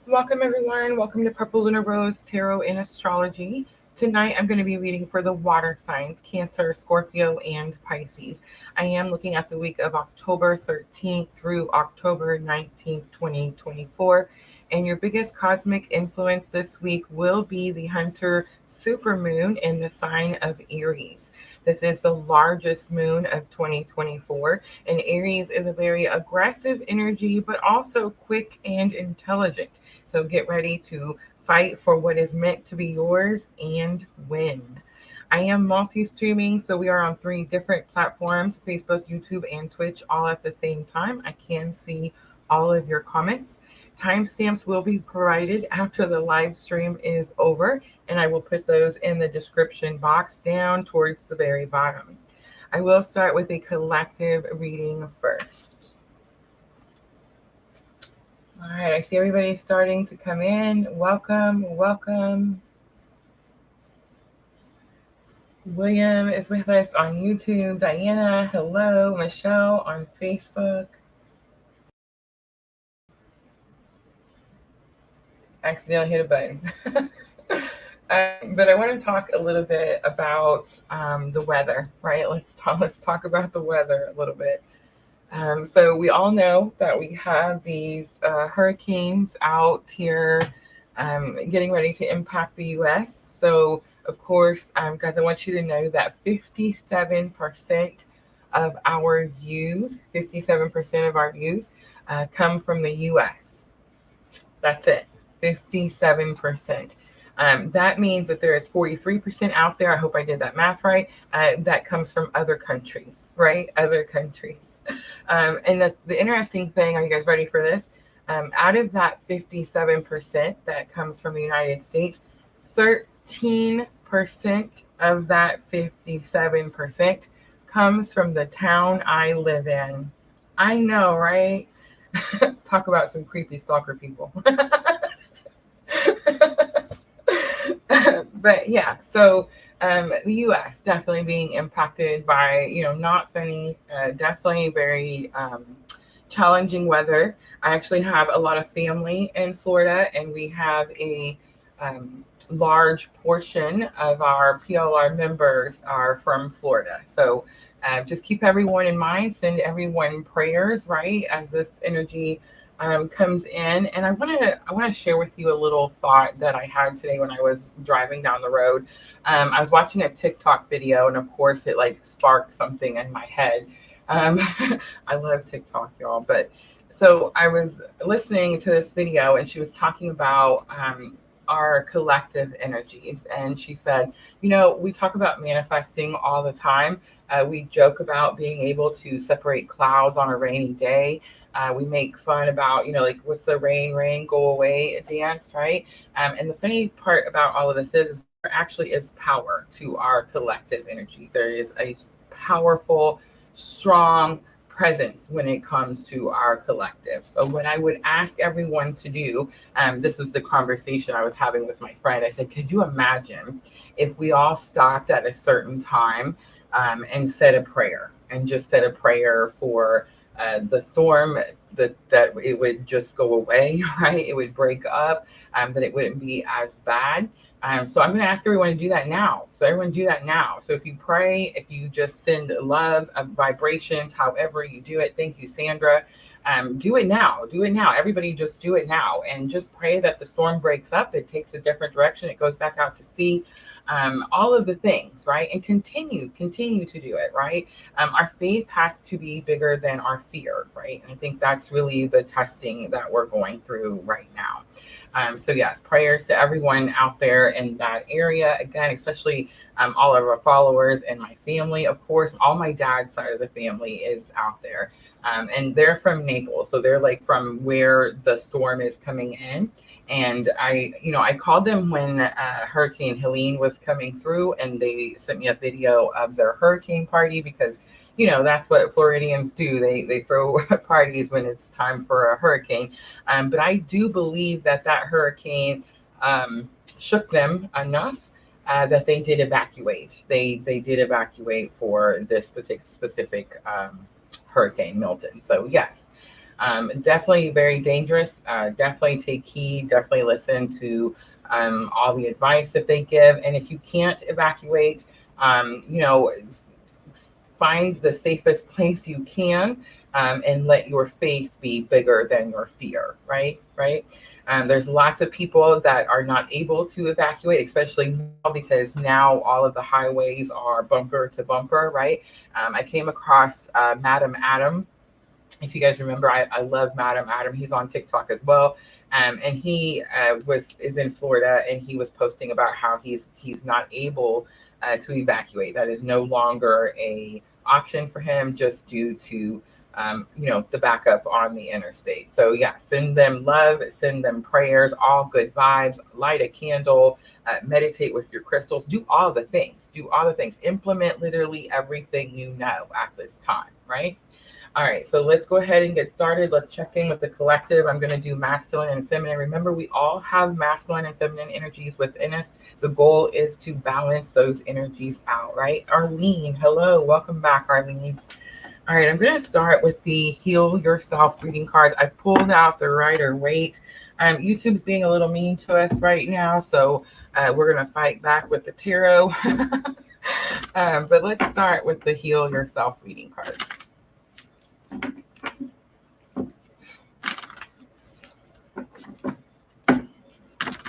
Welcome, everyone. Welcome to Purple Lunar Rose Tarot and Astrology. Tonight, I'm going to be reading for the water signs, Cancer, Scorpio, and Pisces. I am looking at the week of October 13th through October 19th, 2024. And your biggest cosmic influence this week will be the Hunter supermoon in the sign of Aries. This is the largest moon of 2024, and Aries is a very aggressive energy, but also quick and intelligent. So get ready to fight for what is meant to be yours and win. I am multi-streaming, so we are on 3 different platforms, Facebook, YouTube, and Twitch, all at the same time. I can see all of your comments. Timestamps will be provided after the live stream is over, and I will put those in the description box down towards the very bottom. I will start with a collective reading first. All right, I see everybody starting to come in. Welcome, welcome. William is with us on YouTube. Diana, hello. Michelle on Facebook. Accidentally hit a button. But I want to talk a little bit about the weather, right? Let's talk about the weather a little bit. So we all know that we have these hurricanes out here getting ready to impact the U.S. So, of course, guys, I want you to know that 57% of our views, 57% of our views come from the U.S. That's it, 57%. That means that there is 43% out there. I hope I did that math right. That comes from other countries, right? Other countries. And the interesting thing, are you guys ready for this? Out of that 57% that comes from the United States, 13% of that 57% comes from the town I live in. I know, right? Talk about some creepy stalker people. But yeah, so the U.S. definitely being impacted by, not funny, definitely very challenging weather. I actually have a lot of family in Florida, and we have a large portion of our PLR members are from Florida. So just keep everyone in mind, send everyone prayers, right, as this energy comes in. And I want to share with you a little thought that I had today when I was driving down the road. I was watching a TikTok video, and of course it sparked something in my head. I love TikTok, y'all. But so I was listening to this video, and she was talking about our collective energies. And she said, we talk about manifesting all the time. We joke about being able to separate clouds on a rainy day. We make fun about, what's the rain, go away dance, right? And the funny part about all of this is there actually is power to our collective energy. There is a powerful, strong presence when it comes to our collective. So what I would ask everyone to do, this was the conversation I was having with my friend. I said, could you imagine if we all stopped at a certain time and said a prayer, and just said a prayer for the storm, that it would just go away, right? It would break up, that it wouldn't be as bad. So I'm going to ask everyone to do that now. So everyone do that now. So if you pray, if you just send love, vibrations, however you do it. Thank you, Sandra. Do it now. Do it now. Everybody just do it now. And just pray that the storm breaks up. It takes a different direction. It goes back out to sea. All of the things, right? And continue to do it, right? Our faith has to be bigger than our fear, right? And I think that's really the testing that we're going through right now. So yes, prayers to everyone out there in that area. Again, especially all of our followers and my family. Of course, all my dad's side of the family is out there. And they're from Naples. So they're from where the storm is coming in. And I called them when Hurricane Helene was coming through, and they sent me a video of their hurricane party because, that's what Floridians do. They throw parties when it's time for a hurricane. But I do believe that hurricane shook them enough that they did evacuate. They did evacuate for this specific hurricane, Milton. So yes. Definitely very dangerous. Definitely take heed. Definitely listen to all the advice that they give. And if you can't evacuate, you know, find the safest place you can, and let your faith be bigger than your fear, right? Right. There's lots of people that are not able to evacuate, especially now because now all of the highways are bumper to bumper, right? I came across Madam Adam. If you guys remember, I love Madam Adam. He's on TikTok as well. And he is in Florida, and he was posting about how he's not able to evacuate. That is no longer a option for him, just due to the backup on the interstate. So yeah, send them love, send them prayers, all good vibes. Light a candle, meditate with your crystals. Do all the things. Do all the things. Implement literally everything you know at this time, right? All right, so let's go ahead and get started. Let's check in with the collective. I'm going to do masculine and feminine. Remember, we all have masculine and feminine energies within us. The goal is to balance those energies out, right? Arlene, hello. Welcome back, Arlene. All right, I'm going to start with the Heal Yourself reading cards. I've pulled out the Rider Waite. YouTube's being a little mean to us right now, so we're going to fight back with the tarot. But let's start with the Heal Yourself reading cards.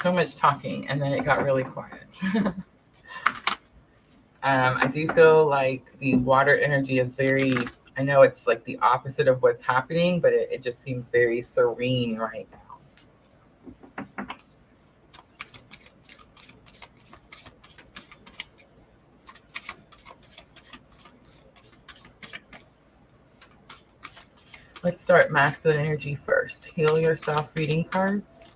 So much talking, and then it got really quiet. I do feel like the water energy is very, I know it's like the opposite of what's happening, but it just seems very serene right now. Let's start masculine energy first. Heal Yourself reading cards.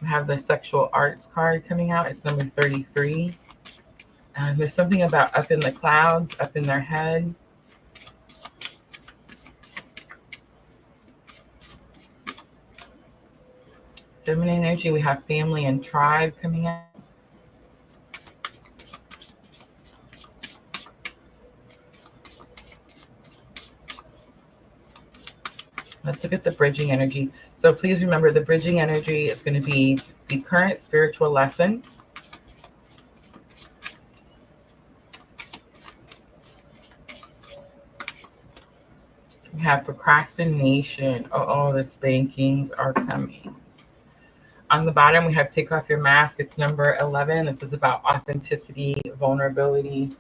We have the Sexual Arts card coming out. It's number 33. There's something about up in the clouds, up in their head. Feminine energy, we have family and tribe coming out. Let's look at the bridging energy. So please remember, the bridging energy is going to be the current spiritual lesson. We have procrastination. Oh, the spankings are coming. On the bottom, we have Take Off Your Mask. It's number 11. This is about authenticity, vulnerability.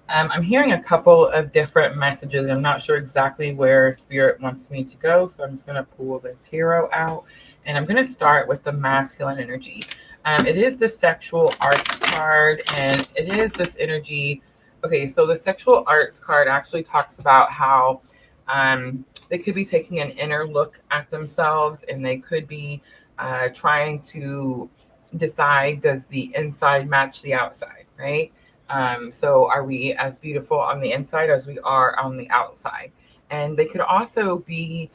I'm hearing a couple of different messages. I'm not sure exactly where Spirit wants me to go, so I'm just going to pull the tarot out, and I'm going to start with the masculine energy. It is the Sexual Arts card, and it is this energy. Okay, so the Sexual Arts card actually talks about how they could be taking an inner look at themselves, and they could be trying to decide, does the inside match the outside, right? So are we as beautiful on the inside as we are on the outside? And they could also be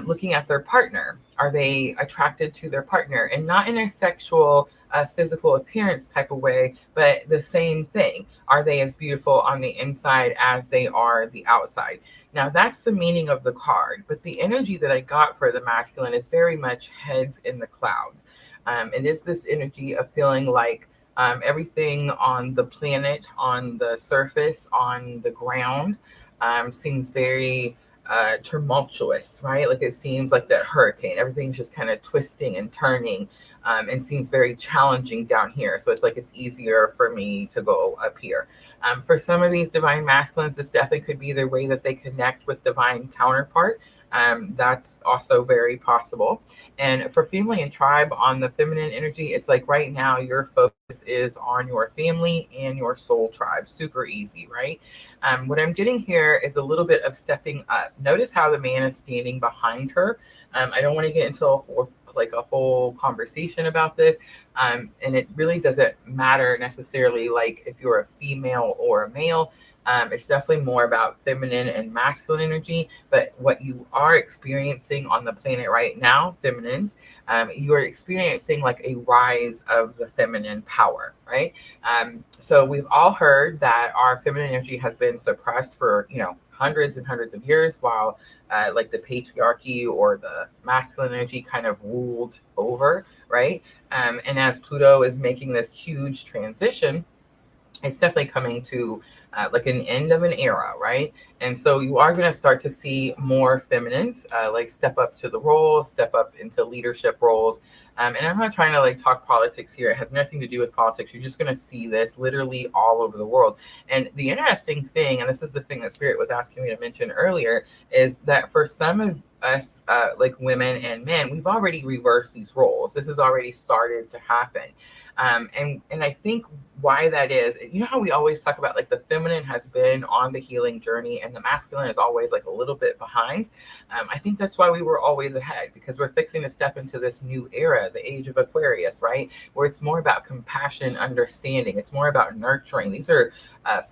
looking at their partner. Are they attracted to their partner? And not in a sexual, physical appearance type of way, but the same thing. Are they as beautiful on the inside as they are the outside? Now, that's the meaning of the card. But the energy that I got for the masculine is very much heads in the clouds. It is this energy of feeling like everything on the planet, on the surface, on the ground, seems very tumultuous, right? Like it seems like that hurricane. Everything's just kind of twisting and turning, and seems very challenging down here. So it's like it's easier for me to go up here. For some of these divine masculines, this definitely could be the way that they connect with divine counterpart. That's also very possible. And for family and tribe on the feminine energy, it's like right now your focus is on your family and your soul tribe. Super easy, right? What I'm getting here is a little bit of stepping up. Notice how the man is standing behind her. I don't want to get into a whole conversation about this. And it really doesn't matter necessarily like if you're a female or a male. It's definitely more about feminine and masculine energy. But what you are experiencing on the planet right now, feminines, you're experiencing like a rise of the feminine power, right? So we've all heard that our feminine energy has been suppressed for, hundreds and hundreds of years, while like the patriarchy or the masculine energy kind of ruled over, right? And as Pluto is making this huge transition, it's definitely coming to like an end of an era, right? And so you are going to start to see more feminines like step up to the role, step up into leadership roles. And I'm not trying to like talk politics here. It has nothing to do with politics. You're just going to see this literally all over the world. And the interesting thing, and this is the thing that Spirit was asking me to mention earlier, is that for some of us, like women and men, we've already reversed these roles. This has already started to happen. And I think why that is, you know how we always talk about like the feminine has been on the healing journey and the masculine is always like a little bit behind. I think that's why we were always ahead, because we're fixing to step into this new era, the age of Aquarius, right? Where it's more about compassion, understanding. It's more about nurturing. These are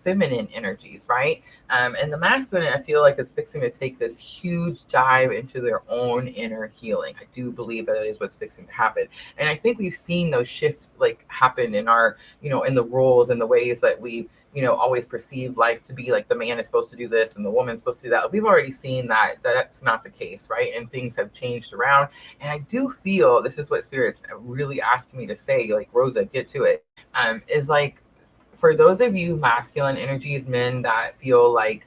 feminine energies, right? And the masculine, I feel like, is fixing to take this huge dive into their own inner healing. I do believe that is what's fixing to happen. And I think we've seen those shifts like happen in our, in the roles and the ways that we, always perceive life to be like the man is supposed to do this and the woman's supposed to do that. We've already seen that that's not the case, right? And things have changed around. And I do feel this is what Spirit's really asking me to say, like, Rosa, get to it. Is like, for those of you masculine energies, men that feel like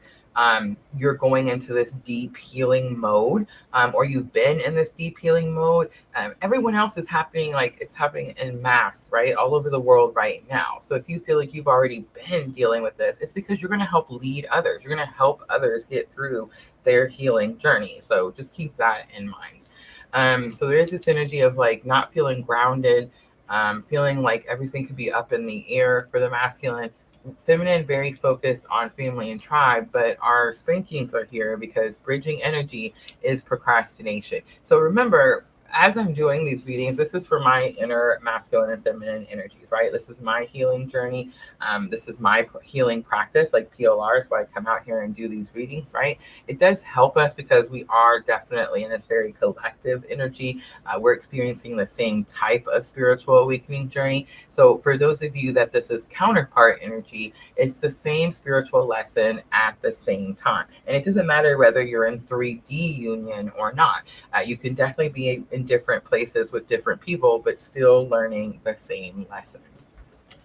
you're going into this deep healing mode, or you've been in this deep healing mode, everyone else is happening, like it's happening in mass, right? All over the world right now. So if you feel like you've already been dealing with this, it's because you're going to help lead others. You're going to help others get through their healing journey. So just keep that in mind. So there's this energy of like not feeling grounded, feeling like everything could be up in the air for the masculine. Feminine, very focused on family and tribe, but our Spring Kings are here because bridging energy is procrastination. So remember, as I'm doing these readings, this is for my inner masculine and feminine energies, right? This is my healing journey. This is my healing practice, like PLRs, why I come out here and do these readings, right? It does help us because we are definitely in this very collective energy. We're experiencing the same type of spiritual awakening journey. So for those of you that this is counterpart energy, it's the same spiritual lesson at the same time. And it doesn't matter whether you're in 3D union or not. You can definitely be in different places with different people, but still learning the same lesson.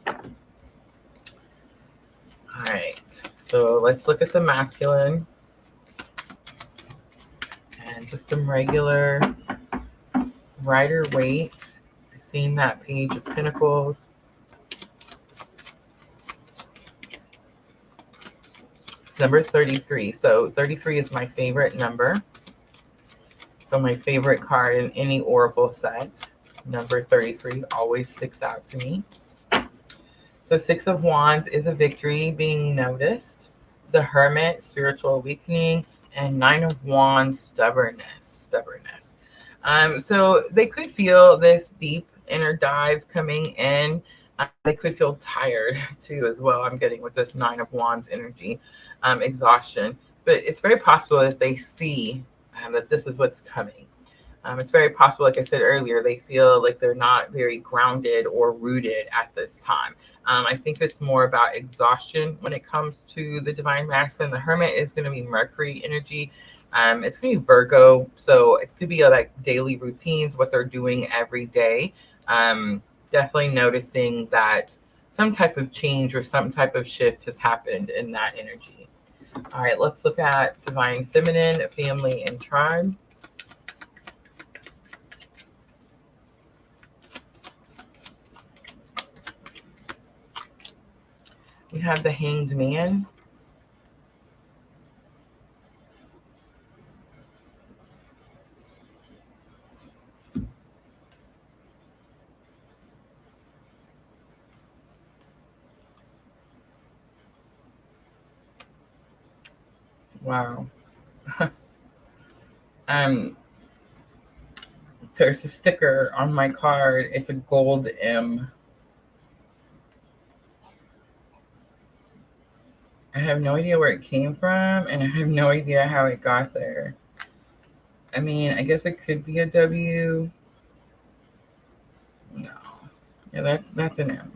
All right, so let's look at the masculine and just some regular Rider-Waite. Seeing that Page of Pentacles. Number 33. So 33 is my favorite number. So my favorite card in any Oracle set, number 33, always sticks out to me. So 6 of Wands is a victory being noticed. The Hermit, spiritual awakening, and 9 of Wands, stubbornness. So they could feel this deep inner dive coming in. They could feel tired too as well. I'm getting with this 9 of Wands energy, exhaustion. But it's very possible that they see that this is what's coming. It's very possible, like I said earlier, they feel like they're not very grounded or rooted at this time. I think it's more about exhaustion when it comes to the Divine Masculine. The Hermit is going to be Mercury energy. It's going to be Virgo. So it could be like daily routines, what they're doing every day. Definitely noticing that some type of change or some type of shift has happened in that energy. All right, let's look at Divine Feminine, family, and tribe. We have the Hanged Man. Wow. There's a sticker on my card. It's a gold M. I have no idea where it came from, and I have no idea how it got there. I mean, I guess it could be a W. No. Yeah, that's an M.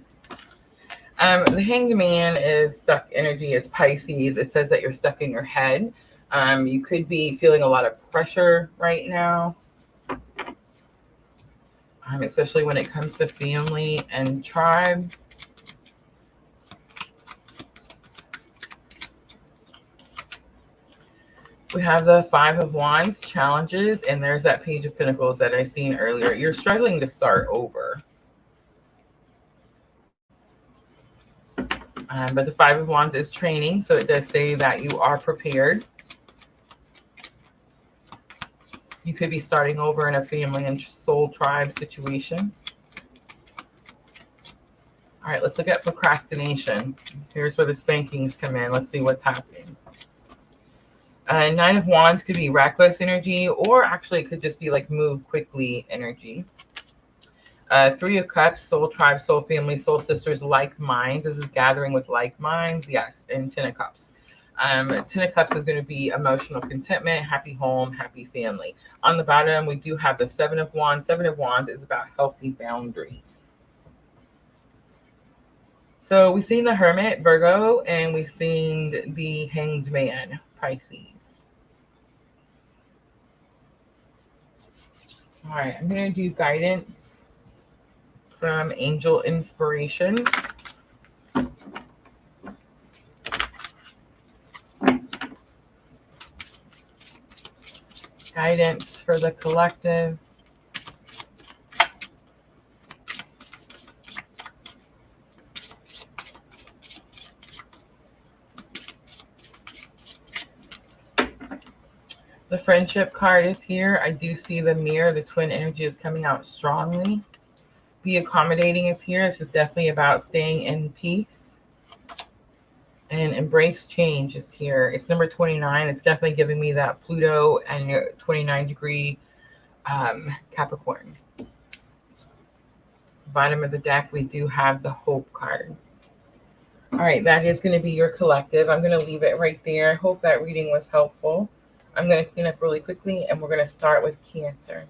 The Hanged Man is stuck energy. It's Pisces. It says that you're stuck in your head. You could be feeling a lot of pressure right now, especially when it comes to family and tribe. We have the Five of Wands, challenges, and there's that Page of Pentacles that I seen earlier. You're struggling to start over. But the Five of Wands is training, so it does say that you are prepared. You could be starting over in a family and soul tribe situation. All right, let's look at procrastination. Here's where the spankings come in. Let's see what's happening. Nine of Wands could be reckless energy, or actually it could just be like move quickly energy. Three of Cups, soul tribe, soul family, soul sisters, like minds. This is gathering with like minds. Yes, and Ten of Cups. Ten of Cups is going to be emotional contentment, happy home, happy family. On the bottom, we do have the Seven of Wands. Seven of Wands is about healthy boundaries. So we've seen the Hermit, Virgo, and we've seen the Hanged Man, Pisces. All right, I'm going to do guidance from Angel Inspiration. Guidance for the collective. The Friendship card is here. I do see the mirror. The twin energy is coming out strongly. Be accommodating is here. This is definitely about staying in peace. And embrace change is here. It's number 29. It's definitely giving me that Pluto and 29-degree Capricorn. Bottom of the deck, we do have the Hope card. All right, that is going to be your collective. I'm going to leave it right there. I hope that reading was helpful. I'm going to clean up really quickly, and we're going to start with Cancer.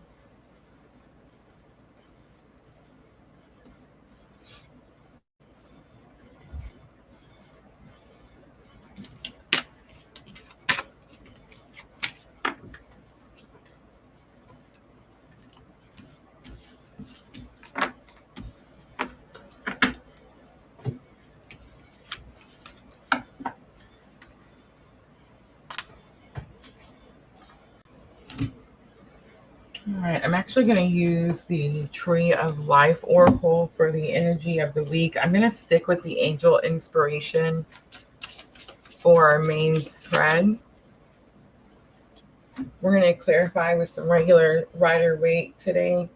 All right, I'm actually going to use the Tree of Life Oracle for the energy of the week. I'm going to stick with the Angel Inspiration for our main thread. We're going to clarify with some regular Rider Waite today.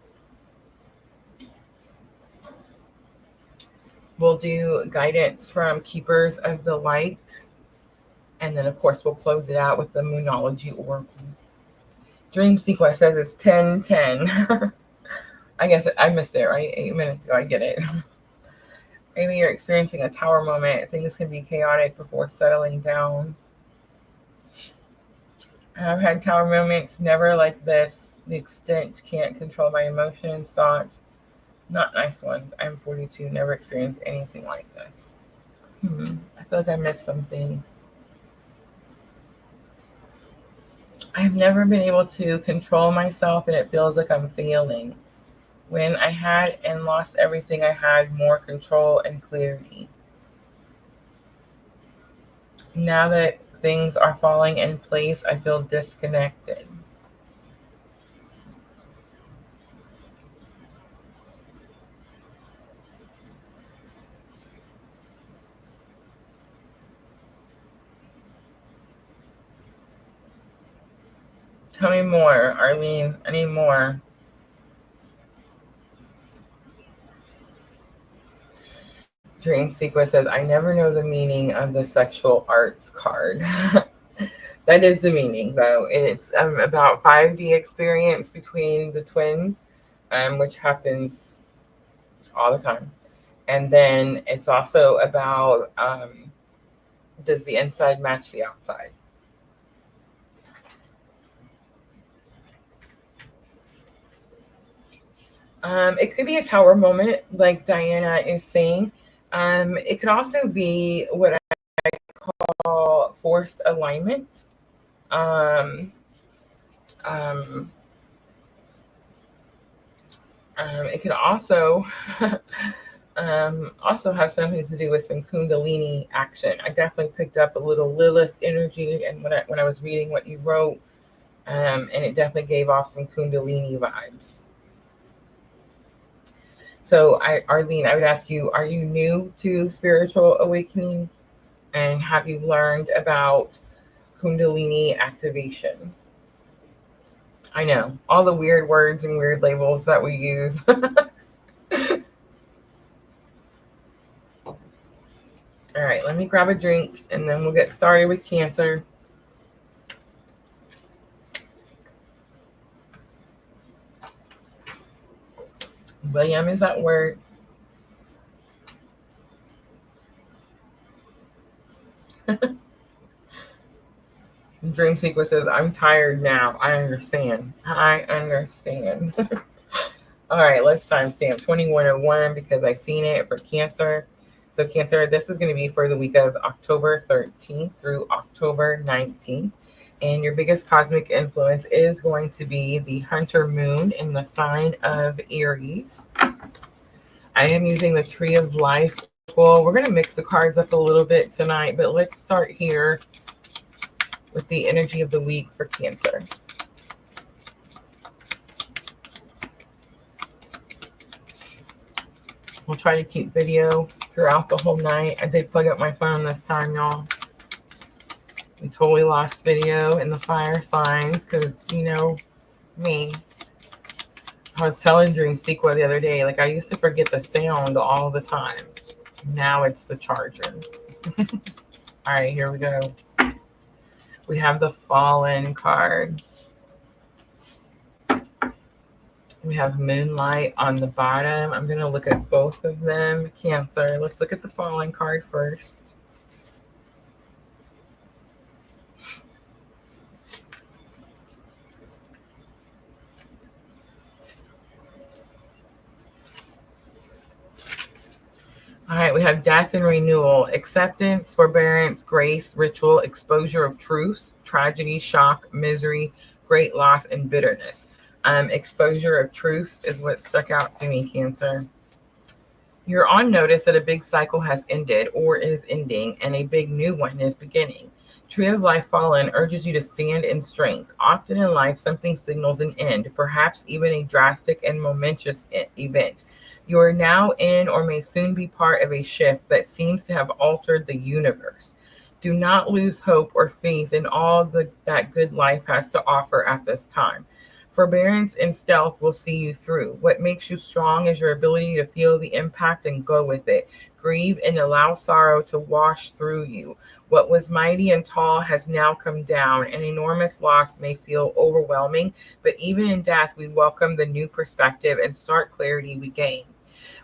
We'll do guidance from Keepers of the Light. And then, of course, we'll close it out with the Moonology Oracle. Dream sequence says it's 10:10. I guess I missed it, right? 8 minutes ago. I get it. Maybe you're experiencing a tower moment. Things can be chaotic before settling down. I've had tower moments, never like this. The extent can't control my emotions, thoughts. Not nice ones. I'm 42, never experienced anything like this. I feel like I missed something. I've never been able to control myself, and it feels like I'm failing. When I had and lost everything, I had more control and clarity. Now that things are falling in place, I feel disconnected. Tell me more, Arlene. I need more. Dream Sequence says, I never know the meaning of the sexual arts card. That is the meaning, though. It's about 5D experience between the twins, which happens all the time. And then it's also about does the inside match the outside? It could be a tower moment, like Diana is saying. It could also be what I call forced alignment. Um, um, it could also also have something to do with some Kundalini action. I definitely picked up a little Lilith energy, and when I was reading what you wrote, and it definitely gave off some Kundalini vibes. So, Arlene, I would ask you: are you new to spiritual awakening, and have you learned about Kundalini activation? I know all the weird words and weird labels that we use. All right, let me grab a drink and then we'll get started with Cancer. William is at work. Dream Sequence says, I'm tired now. I understand. I understand. All right, let's timestamp 2101 because I seen it for Cancer. So, Cancer, this is going to be for the week of October 13th through October 19th. And your biggest cosmic influence is going to be the Hunter Moon in the sign of Aries. I am using the Tree of Life. Well, we're going to mix the cards up a little bit tonight, but let's start here with the energy of the week for Cancer. We'll try to keep video throughout the whole night. I did plug up my phone this time, y'all. We totally lost video in the fire signs because, you know, me. I was telling Dream Sequel the other day, like I used to forget the sound all the time. Now it's the charger. All right, here we go. We have the Fallen card. We have Moonlight on the bottom. I'm going to look at both of them. Cancer. Let's look at the Fallen card first. All right, we have death and renewal, acceptance, forbearance, grace, ritual, exposure of truth, tragedy, shock, misery, great loss, and bitterness. Exposure of truth is what stuck out to me, Cancer. You're on notice that a big cycle has ended or is ending, and a big new one is beginning. Tree of Life Fallen urges you to stand in strength. Often in life, something signals an end, perhaps even a drastic and momentous event. You are now in or may soon be part of a shift that seems to have altered the universe. Do not lose hope or faith in all that good life has to offer at this time. Forbearance and stealth will see you through. What makes you strong is your ability to feel the impact and go with it. Grieve and allow sorrow to wash through you. What was mighty and tall has now come down. An enormous loss may feel overwhelming, but even in death, we welcome the new perspective and stark clarity we gain.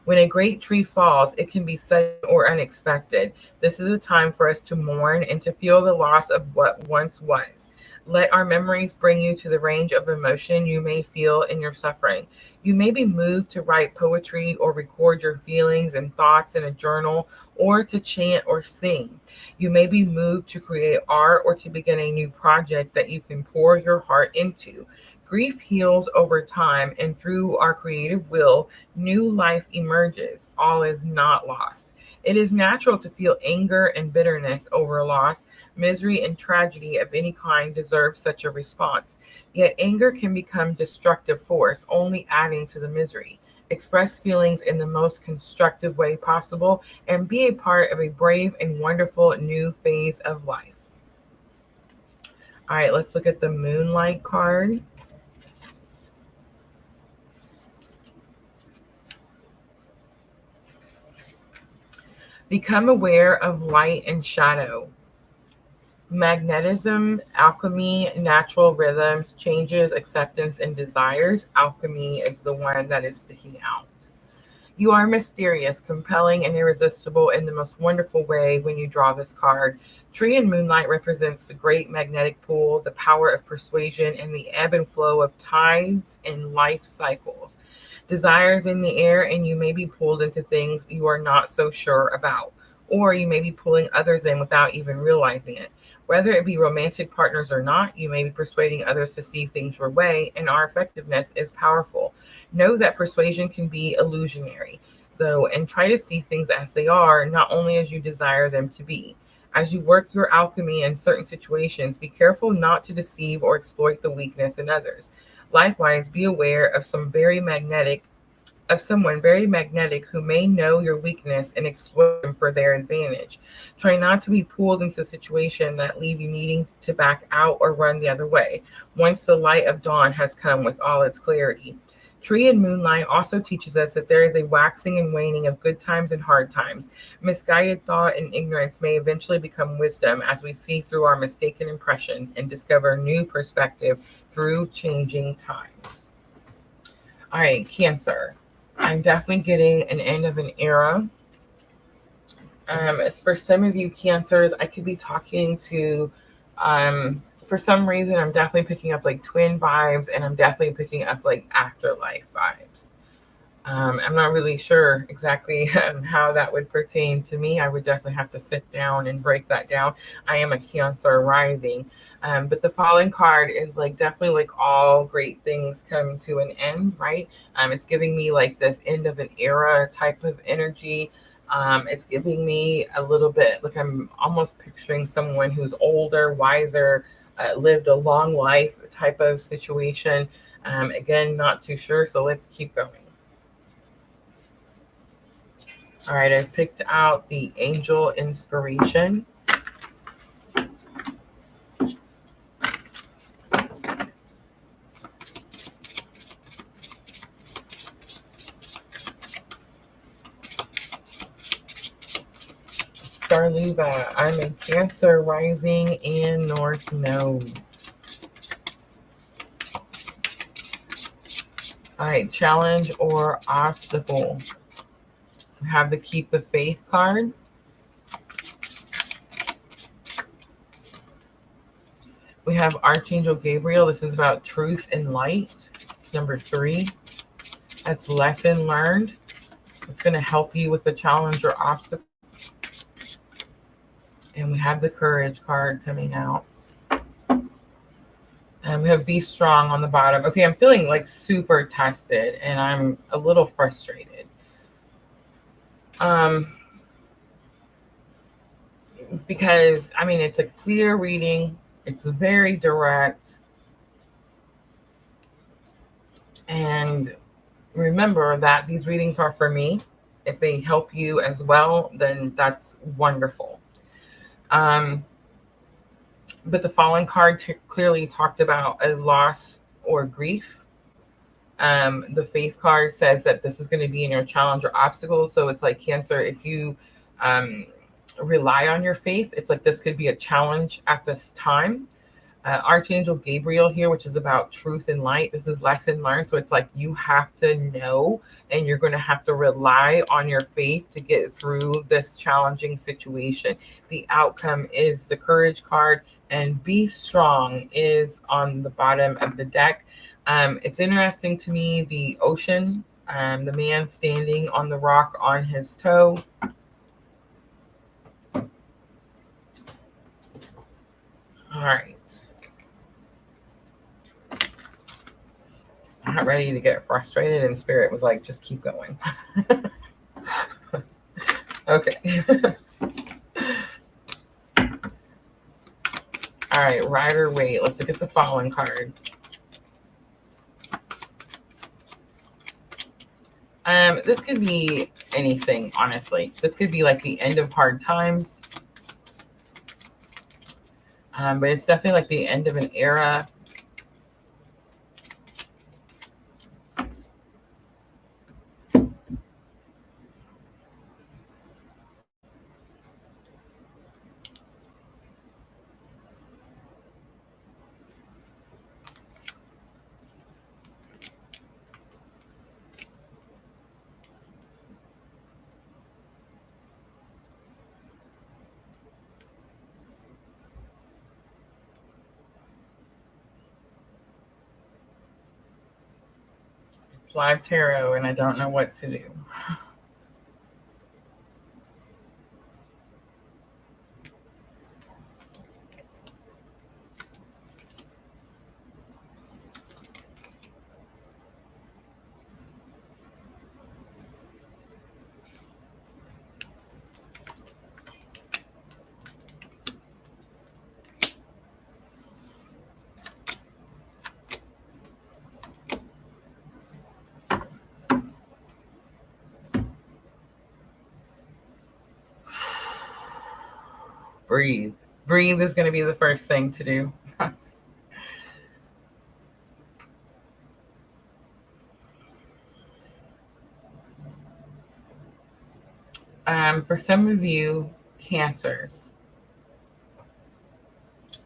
When a great tree falls, it can be sudden or unexpected. This is a time for us to mourn and to feel the loss of what once was. Let our memories bring you to the range of emotion you may feel in your suffering. You may be moved to write poetry or record your feelings and thoughts in a journal or to chant or sing. You may be moved to create art or to begin a new project that you can pour your heart into. Grief heals over time, and through our creative will, new life emerges. All is not lost. It is natural to feel anger and bitterness over loss. Misery and tragedy of any kind deserve such a response. Yet anger can become destructive force, only adding to the misery. Express feelings in the most constructive way possible and be a part of a brave and wonderful new phase of life. All right, let's look at the Moonlight card. Become aware of light and shadow. Magnetism, alchemy, natural rhythms, changes, acceptance, and desires. Alchemy is the one that is sticking out. You are mysterious, compelling, and irresistible in the most wonderful way when you draw this card. Tree and Moonlight represents the great magnetic pull, the power of persuasion, and the ebb and flow of tides and life cycles. Desires in the air, and you may be pulled into things you are not so sure about, or you may be pulling others in without even realizing it. Whether it be romantic partners or not, you may be persuading others to see things your way, and our effectiveness is powerful. Know that persuasion can be illusionary, though, and try to see things as they are, not only as you desire them to be. As you work your alchemy in certain situations, be careful not to deceive or exploit the weakness in others. Likewise, be aware of someone very magnetic who may know your weakness and exploit them for their advantage. Try not to be pulled into a situation that leave you needing to back out or run the other way once the light of dawn has come with all its clarity. Tree and Moonlight also teaches us that there is a waxing and waning of good times and hard times. Misguided thought and ignorance may eventually become wisdom as we see through our mistaken impressions and discover new perspective through changing times. All right, Cancer. I'm definitely getting an end of an era. As for some of you Cancers, I could be talking to, for some reason, I'm definitely picking up like twin vibes, and I'm definitely picking up like afterlife vibes. I'm not really sure exactly how that would pertain to me. I would definitely have to sit down and break that down. I am a Cancer rising. But the fallen card is like definitely like all great things come to an end, right? It's giving me like this end of an era type of energy. It's giving me a little bit like I'm almost picturing someone who's older, wiser, lived a long life type of situation. Again, not too sure. So let's keep going. All right, I've picked out the angel inspiration. Starluva, I'm a Cancer rising and North Node. All right, challenge or obstacle. We have the Keep the Faith card. We have Archangel Gabriel. This is about truth and light. It's number 3. That's lesson learned. It's going to help you with the challenge or obstacle. And we have the Courage card coming out. And we have Be Strong on the bottom. Okay, I'm feeling like super tested and I'm a little frustrated. Because, I mean, it's a clear reading. It's very direct. And remember that these readings are for me. If they help you as well, then that's wonderful. But the Fallen card clearly talked about a loss or grief. The Faith card says that this is going to be in your challenge or obstacle. So it's like Cancer, if you rely on your faith, it's like this could be a challenge at this time. Archangel Gabriel here, which is about truth and light. This is lesson learned. So it's like you have to know and you're going to have to rely on your faith to get through this challenging situation. The outcome is the Courage card, and Be Strong is on the bottom of the deck. It's interesting to me, the ocean, the man standing on the rock on his toe. All right. I'm not ready to get frustrated, and Spirit was like, just keep going. Okay. All right, Rider Waite. Let's look at the Fallen card. This could be anything, honestly. This could be like the end of hard times. But it's definitely like the end of an era. live tarot and I don't know what to do. Breathe. Breathe is going to be the first thing to do. For some of you, Cancers,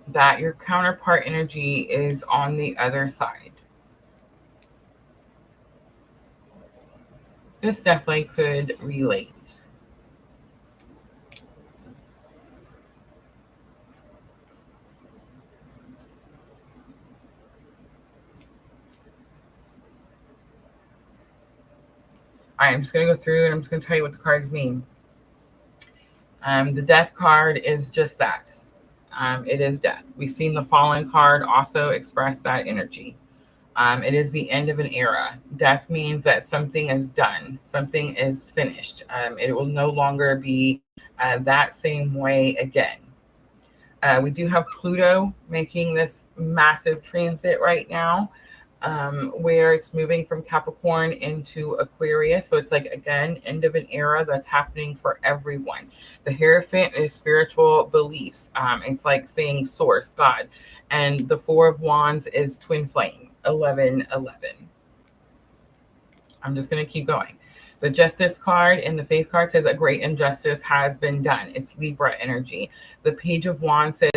that your counterpart energy is on the other side. This definitely could relate. All right, I'm just going to go through and I'm just going to tell you what the cards mean. The death card is just that. It is death. We've seen the fallen card also express that energy. It is the end of an era. Death means that something is done. Something is finished. It will no longer be that same way again. We do have Pluto making this massive transit right now, where it's moving from Capricorn into Aquarius. So it's like, again, end of an era that's happening for everyone. The Hierophant is spiritual beliefs. It's like saying source, God. And the Four of Wands is twin flame, 1111. I'm just going to keep going. The Justice card and the Faith card says a great injustice has been done. It's Libra energy. The Page of Wands says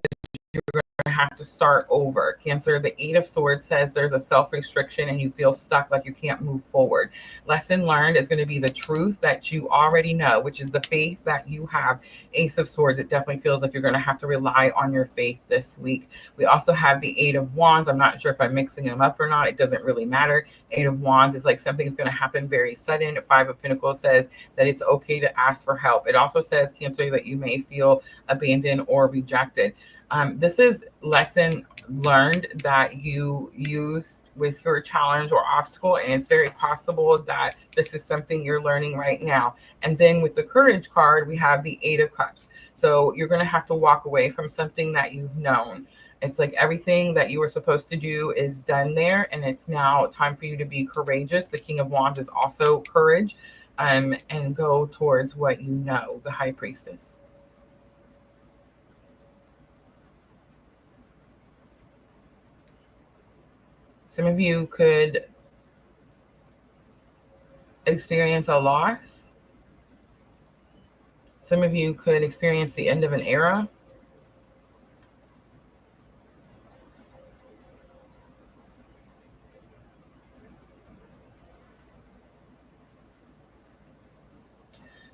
you're going to have to start over. Cancer, the Eight of Swords says there's a self-restriction and you feel stuck, like you can't move forward. Lesson learned is going to be the truth that you already know, which is the faith that you have. Ace of Swords, it definitely feels like you're going to have to rely on your faith this week. We also have the Eight of Wands. I'm not sure if I'm mixing them up or not. It doesn't really matter. Eight of Wands is like something is going to happen very sudden. Five of Pentacles says that it's okay to ask for help. It also says, Cancer, that you may feel abandoned or rejected. This is lesson learned that you use with your challenge or obstacle, and it's very possible that this is something you're learning right now. And then with the Courage card, we have the Eight of Cups. So you're going to have to walk away from something that you've known. It's like everything that you were supposed to do is done there, and it's now time for you to be courageous. The King of Wands is also courage, and go towards what you know, the High Priestess. Some of you could experience a loss. Some of you could experience the end of an era.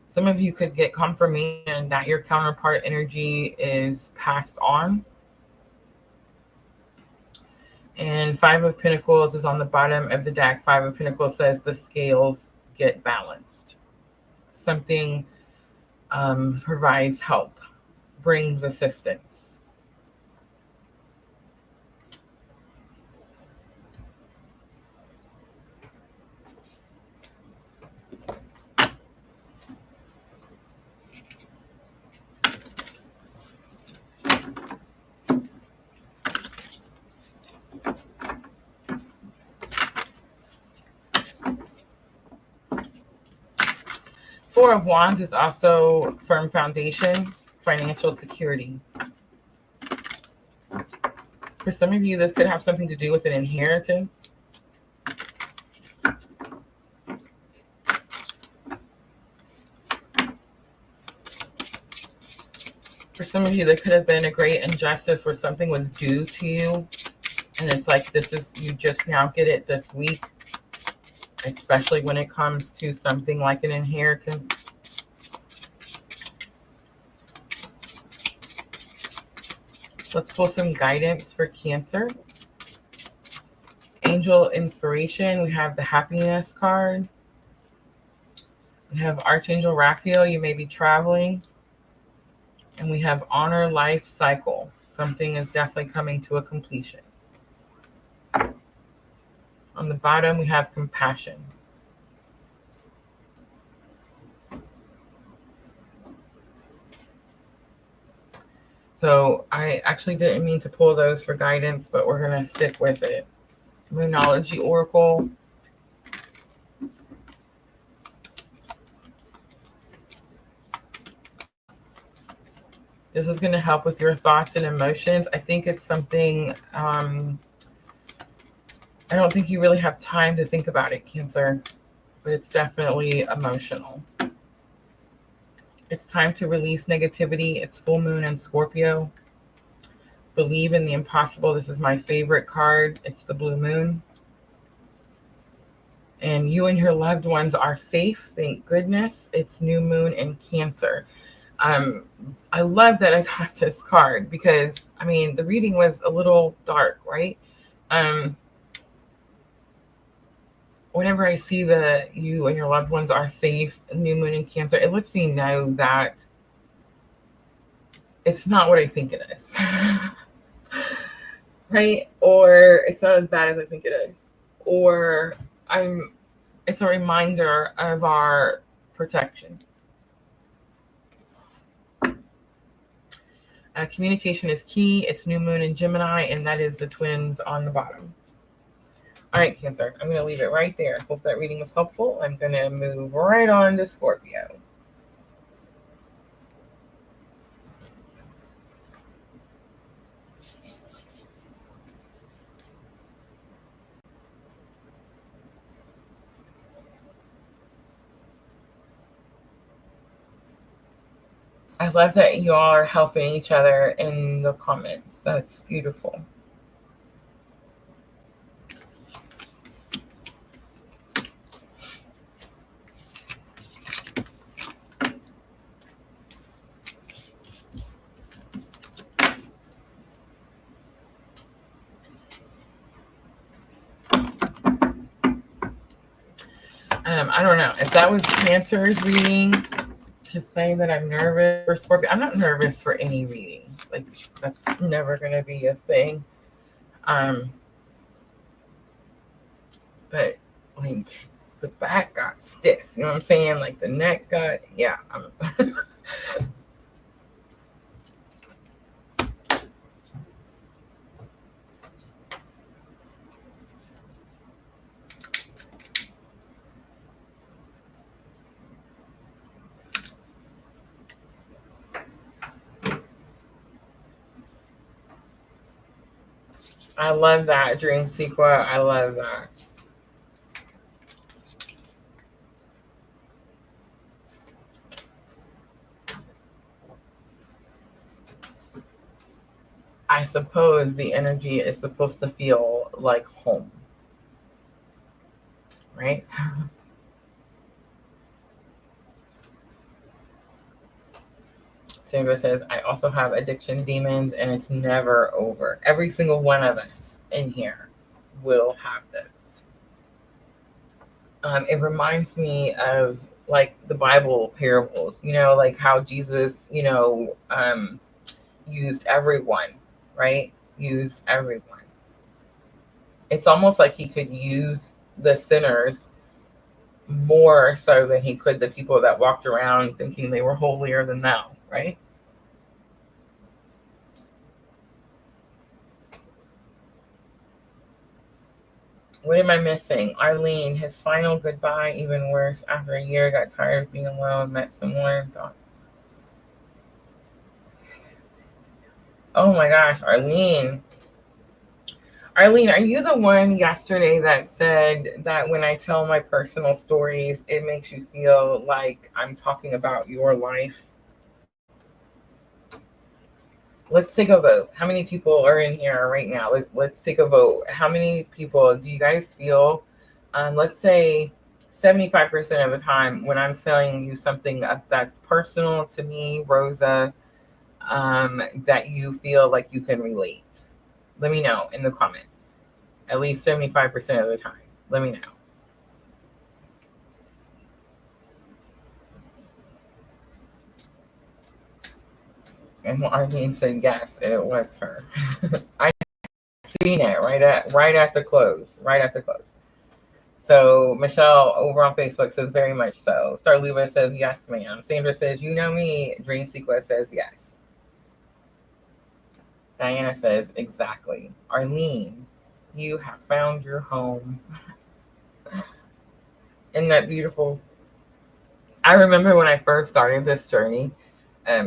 Some of you could get confirmation that your counterpart energy is passed on. And Five of Pentacles is on the bottom of the deck. Five of Pentacles says the scales get balanced. Something provides help, brings assistance. Four of Wands is also firm foundation, financial security. For some of you, this could have something to do with an inheritance. For some of you, there could have been a great injustice where something was due to you. And it's like, this is, you just now get it this week. Especially when it comes to something like an inheritance. Let's pull some guidance for Cancer. angel inspiration, we have the happiness card. We have Archangel Raphael, you may be traveling. And we have honor life cycle. Something is definitely coming to a completion. On the bottom, we have compassion. So I actually didn't mean to pull those for guidance, but we're going to stick with it. Moonology Oracle. This is going to help with your thoughts and emotions. I think it's something, I don't think you really have time to think about it, Cancer, but it's definitely emotional. It's time to release negativity. It's full moon in Scorpio. Believe in the impossible. This is my favorite card. It's the blue moon. And you and your loved ones are safe. Thank goodness. It's new moon in Cancer. I love that I got this card because, I mean, the reading was a little dark, right? Whenever I see that you and your loved ones are safe, new moon in Cancer, it lets me know that it's not what I think it is. Right? Or it's not as bad as I think it is. Or it's a reminder of our protection. Communication is key. It's new moon in Gemini, and that is the twins on the bottom. All right, Cancer, I'm going to leave it right there. Hope that reading was helpful. I'm going to move right on to Scorpio. I love that you all are helping each other in the comments. That's beautiful. I don't know if that was Cancer's reading to say that I'm nervous for Scorpio. I'm not nervous for any reading. Like, that's never going to be a thing. But like the back got stiff. You know what I'm saying? Like the neck got, yeah. I love that, Dream Sequa. I love that. I suppose the energy is supposed to feel like home, right? Sandra says, I also have addiction demons and it's never over. Every single one of us in here will have those. It reminds me of like the Bible parables, you know, like how Jesus, you know, used everyone, right? Used everyone. It's almost like he could use the sinners more so than he could the people that walked around thinking they were holier than thou, right? What am I missing? Arlene, his final goodbye, even worse. After a year, got tired of being alone, met someone, thought, oh my gosh, Arlene. Arlene, are you the one yesterday that said that when I tell my personal stories, it makes you feel like I'm talking about your life? Let's take a vote. How many people are in here right now? Let's take a vote. How many people do you guys feel? Let's say 75% of the time when I'm telling you something that's personal to me, Rosa, that you feel like you can relate. Let me know in the comments. at least 75% of the time. Let me know. And Arlene said yes, it was her. I seen it right at the close. Right at the close. So Michelle over on Facebook says very much so. Starluva says yes, ma'am. Sandra says, you know me. Dream Sequence says yes. Diana says exactly. Arlene, you have found your home. Isn't that beautiful? I remember when I first started this journey,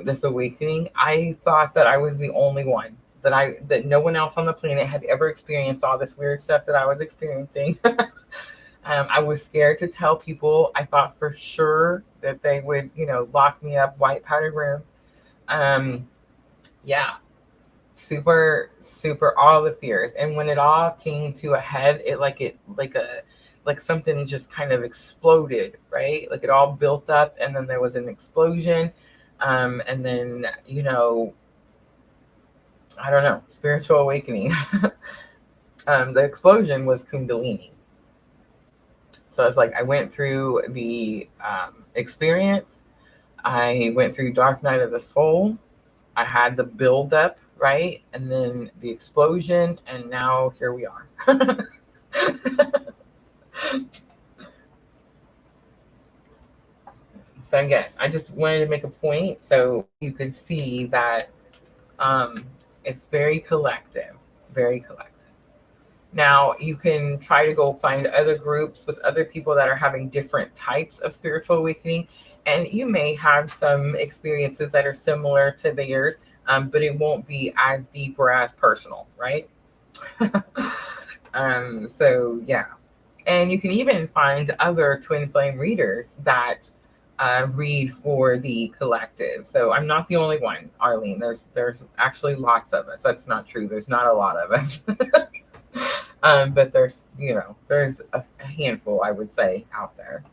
this awakening, I thought that I was the only one, that no one else on the planet had ever experienced all this weird stuff that I was experiencing. I was scared to tell people. I thought for sure that they would, lock me up, white powdered room. Yeah, super, super, all the fears. And when it all came to a head, like something just kind of exploded, right? Like it all built up, and then there was an explosion. And then, I don't know, spiritual awakening. The explosion was Kundalini. So it's like I went through the experience. I went through Dark Night of the Soul. I had the build up, right? And then the explosion. And now here we are. So yes, I just wanted to make a point so you could see that it's very collective, very collective. Now, you can try to go find other groups with other people that are having different types of spiritual awakening, and you may have some experiences that are similar to theirs, but it won't be as deep or as personal, right? So, yeah. And you can even find other twin flame readers that read for the collective. So I'm not the only one, Arlene. There's actually lots of us. That's not true. There's not a lot of us. But there's a handful, I would say, out there.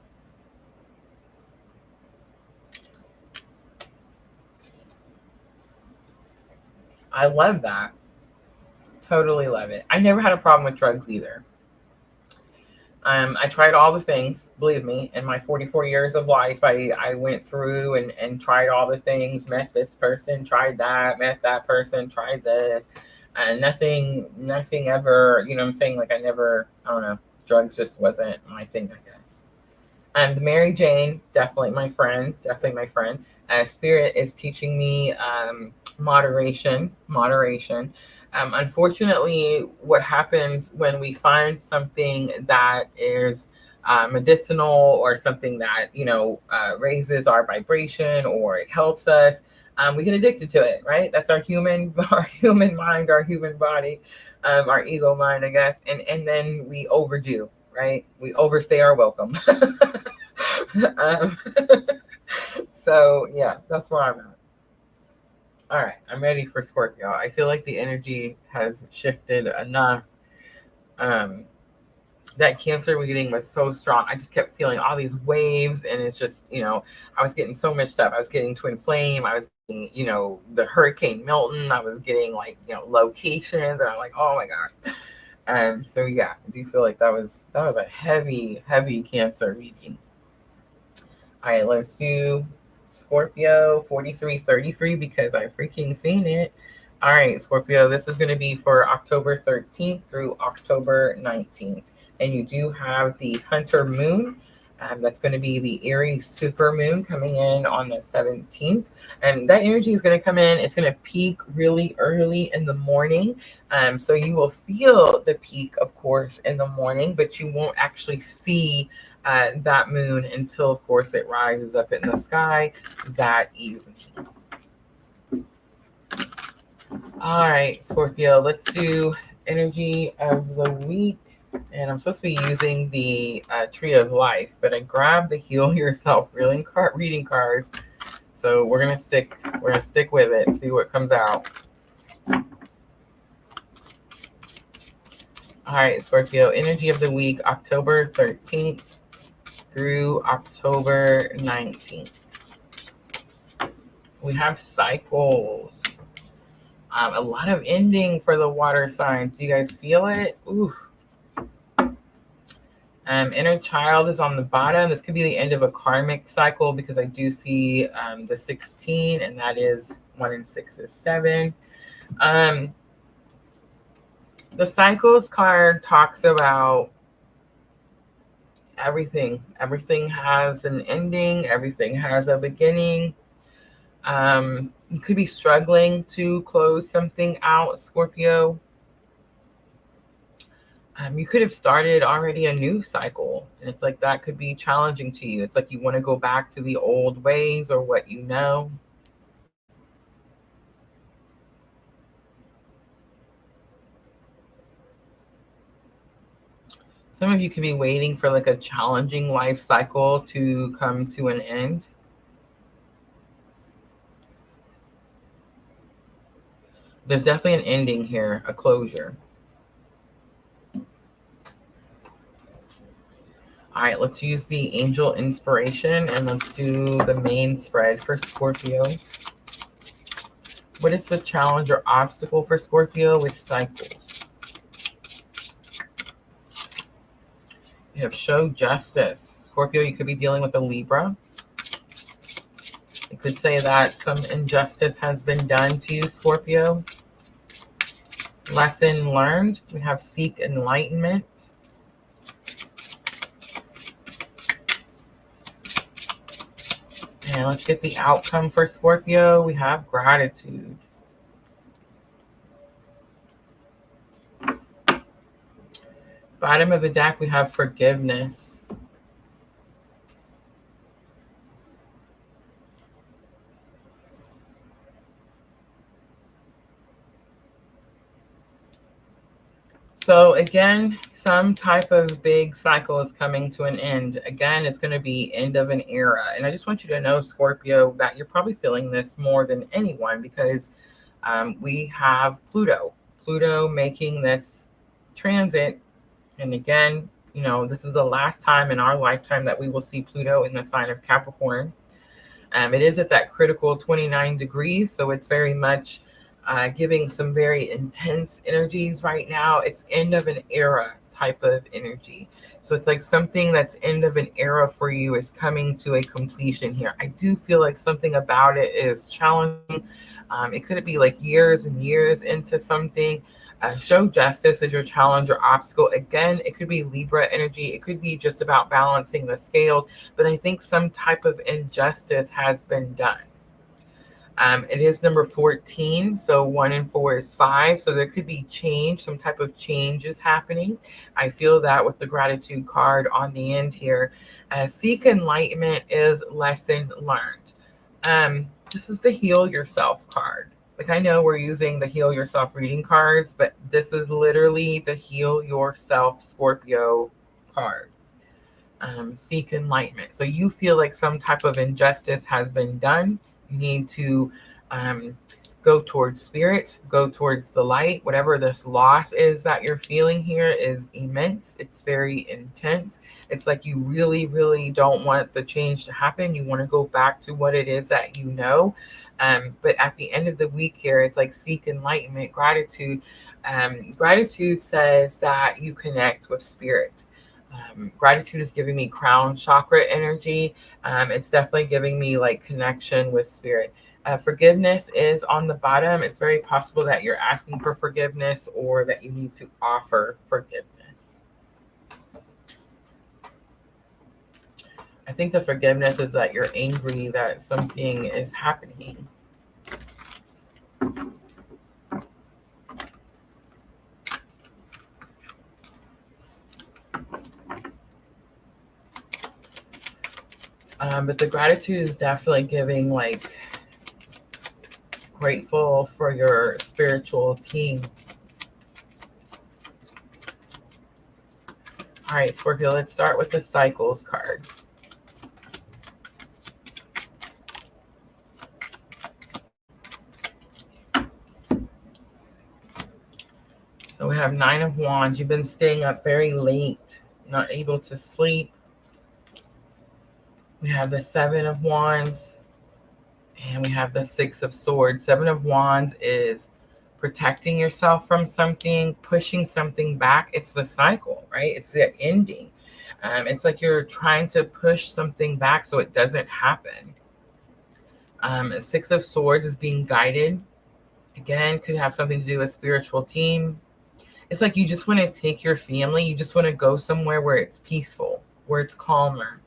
I love that. Totally love it. I never had a problem with drugs either. I tried all the things, believe me, in my 44 years of life. I went through and tried all the things, met this person, tried that, met that person, tried this. And nothing ever, what I'm saying? Like I don't know, drugs just wasn't my thing, I guess. And Mary Jane, definitely my friend. Spirit is teaching me moderation. Unfortunately, what happens when we find something that is medicinal or something that raises our vibration or it helps us, we get addicted to it, right? That's our human mind, our human body, our ego mind, I guess, and then we overdo, right? We overstay our welcome. um, so yeah, that's where I'm at. All right, I'm ready for Scorpio. I feel like the energy has shifted enough. That Cancer reading was so strong. I just kept feeling all these waves, and it's just, I was getting so much stuff. I was getting Twin Flame. I was getting, the Hurricane Milton. I was getting locations, and I'm like, oh my god. So yeah, I do feel like that was a heavy, heavy Cancer reading. All right, let's do Scorpio 4333 because I freaking seen it. All right, Scorpio, this is going to be for October 13th through October 19th. And you do have the Hunter Moon. That's going to be the Aries super moon coming in on the 17th. And that energy is going to come in. It's going to peak really early in the morning. So you will feel the peak, of course, in the morning, but you won't actually see that moon until, of course, it rises up in the sky that evening. All right, Scorpio, let's do energy of the week. And I'm supposed to be using the Tree of Life, but I grabbed the Heal Yourself reading cards. So we're gonna stick with it, see what comes out. All right, Scorpio, energy of the week, October 13th through October 19th. We have cycles. A lot of ending for the water signs. Do you guys feel it? Ooh. Inner child is on the bottom. This could be the end of a karmic cycle because I do see the 16, and that is 1 and 6 is 7. The cycles card talks about everything. Everything has an ending. Everything has a beginning. You could be struggling to close something out, Scorpio. You could have started already a new cycle, and it's like that could be challenging to you. It's like you want to go back to the old ways or what you know. Some of you could be waiting for like a challenging life cycle to come to an end. There's definitely an ending here, a closure. All right, let's use the angel inspiration and let's do the main spread for Scorpio. What is the challenge or obstacle for Scorpio with cycles? You have show justice. Scorpio, you could be dealing with a Libra. It could say that some injustice has been done to you, Scorpio. Lesson learned. We have seek enlightenment. And let's get the outcome for Scorpio. We have gratitude. Bottom of the deck, we have forgiveness. So again, some type of big cycle is coming to an end. Again, it's going to be end of an era. And I just want you to know, Scorpio, that you're probably feeling this more than anyone because we have Pluto. Pluto making this transit. And again, you know, this is the last time in our lifetime that we will see Pluto in the sign of Capricorn. It is at that critical 29 degrees. So it's very much giving some very intense energies right now. It's end of an era type of energy. So it's like something that's end of an era for you is coming to a completion here. I do feel like something about it is challenging. It could be like years and years into something. Show justice as your challenge or obstacle. Again, it could be Libra energy. It could be just about balancing the scales. But I think some type of injustice has been done. It is number 14, so 1 and 4 is 5. So there could be change, some type of change is happening. I feel that with the gratitude card on the end here. Seek enlightenment is lesson learned. This is the heal yourself card. Like I know we're using the heal yourself reading cards, but this is literally the heal yourself Scorpio card. Seek enlightenment. So you feel like some type of injustice has been done. You need to go towards spirit, go towards the light. Whatever this loss is that you're feeling here is immense. It's very intense. It's like you really, really don't want the change to happen. You want to go back to what it is that you know. But at the end of the week here, it's like seek enlightenment, gratitude. Gratitude says that you connect with spirit. Gratitude is giving me crown chakra energy. It's definitely giving me like connection with spirit. Forgiveness is on the bottom. It's very possible that you're asking for forgiveness or that you need to offer forgiveness. I think the forgiveness is that you're angry that something is happening. But the gratitude is definitely giving like grateful for your spiritual team. All right, Scorpio, let's start with the cycles card. So we have 9 of Wands. You've been staying up very late, not able to sleep. We have the 7 of Wands and we have the 6 of Swords. 7 of Wands is protecting yourself from something, pushing something back. It's the cycle, right? It's the ending. It's like you're trying to push something back so it doesn't happen. Six of Swords is being guided. Again, could have something to do with spiritual team. It's like you just want to take your family. You just want to go somewhere where it's peaceful, where it's calmer.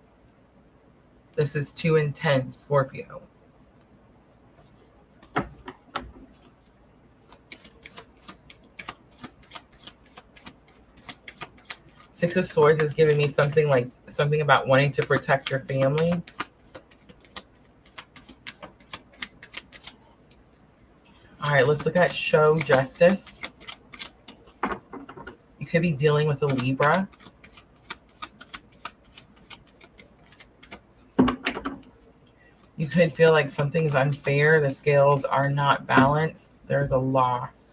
This is too intense, Scorpio. Six of Swords is giving me something about wanting to protect your family. All right, let's look at show justice. You could be dealing with a Libra. You could feel like something's unfair. The scales are not balanced. There's a loss.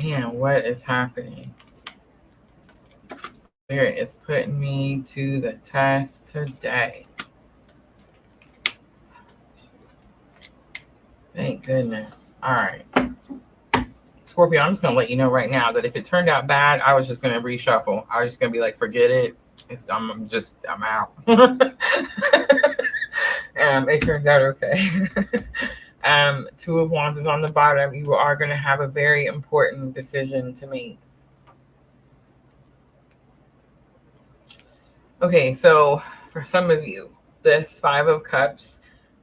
Man, what is happening? Spirit is putting me to the test today. Thank goodness. All right. Scorpio, I'm just going to let you know right now that if it turned out bad, I was just going to reshuffle. I was just going to be like, forget it. I'm out. It turns out okay. Two of Wands is on the bottom. You are going to have a very important decision to make. Okay, so for some of you, this Five of Cups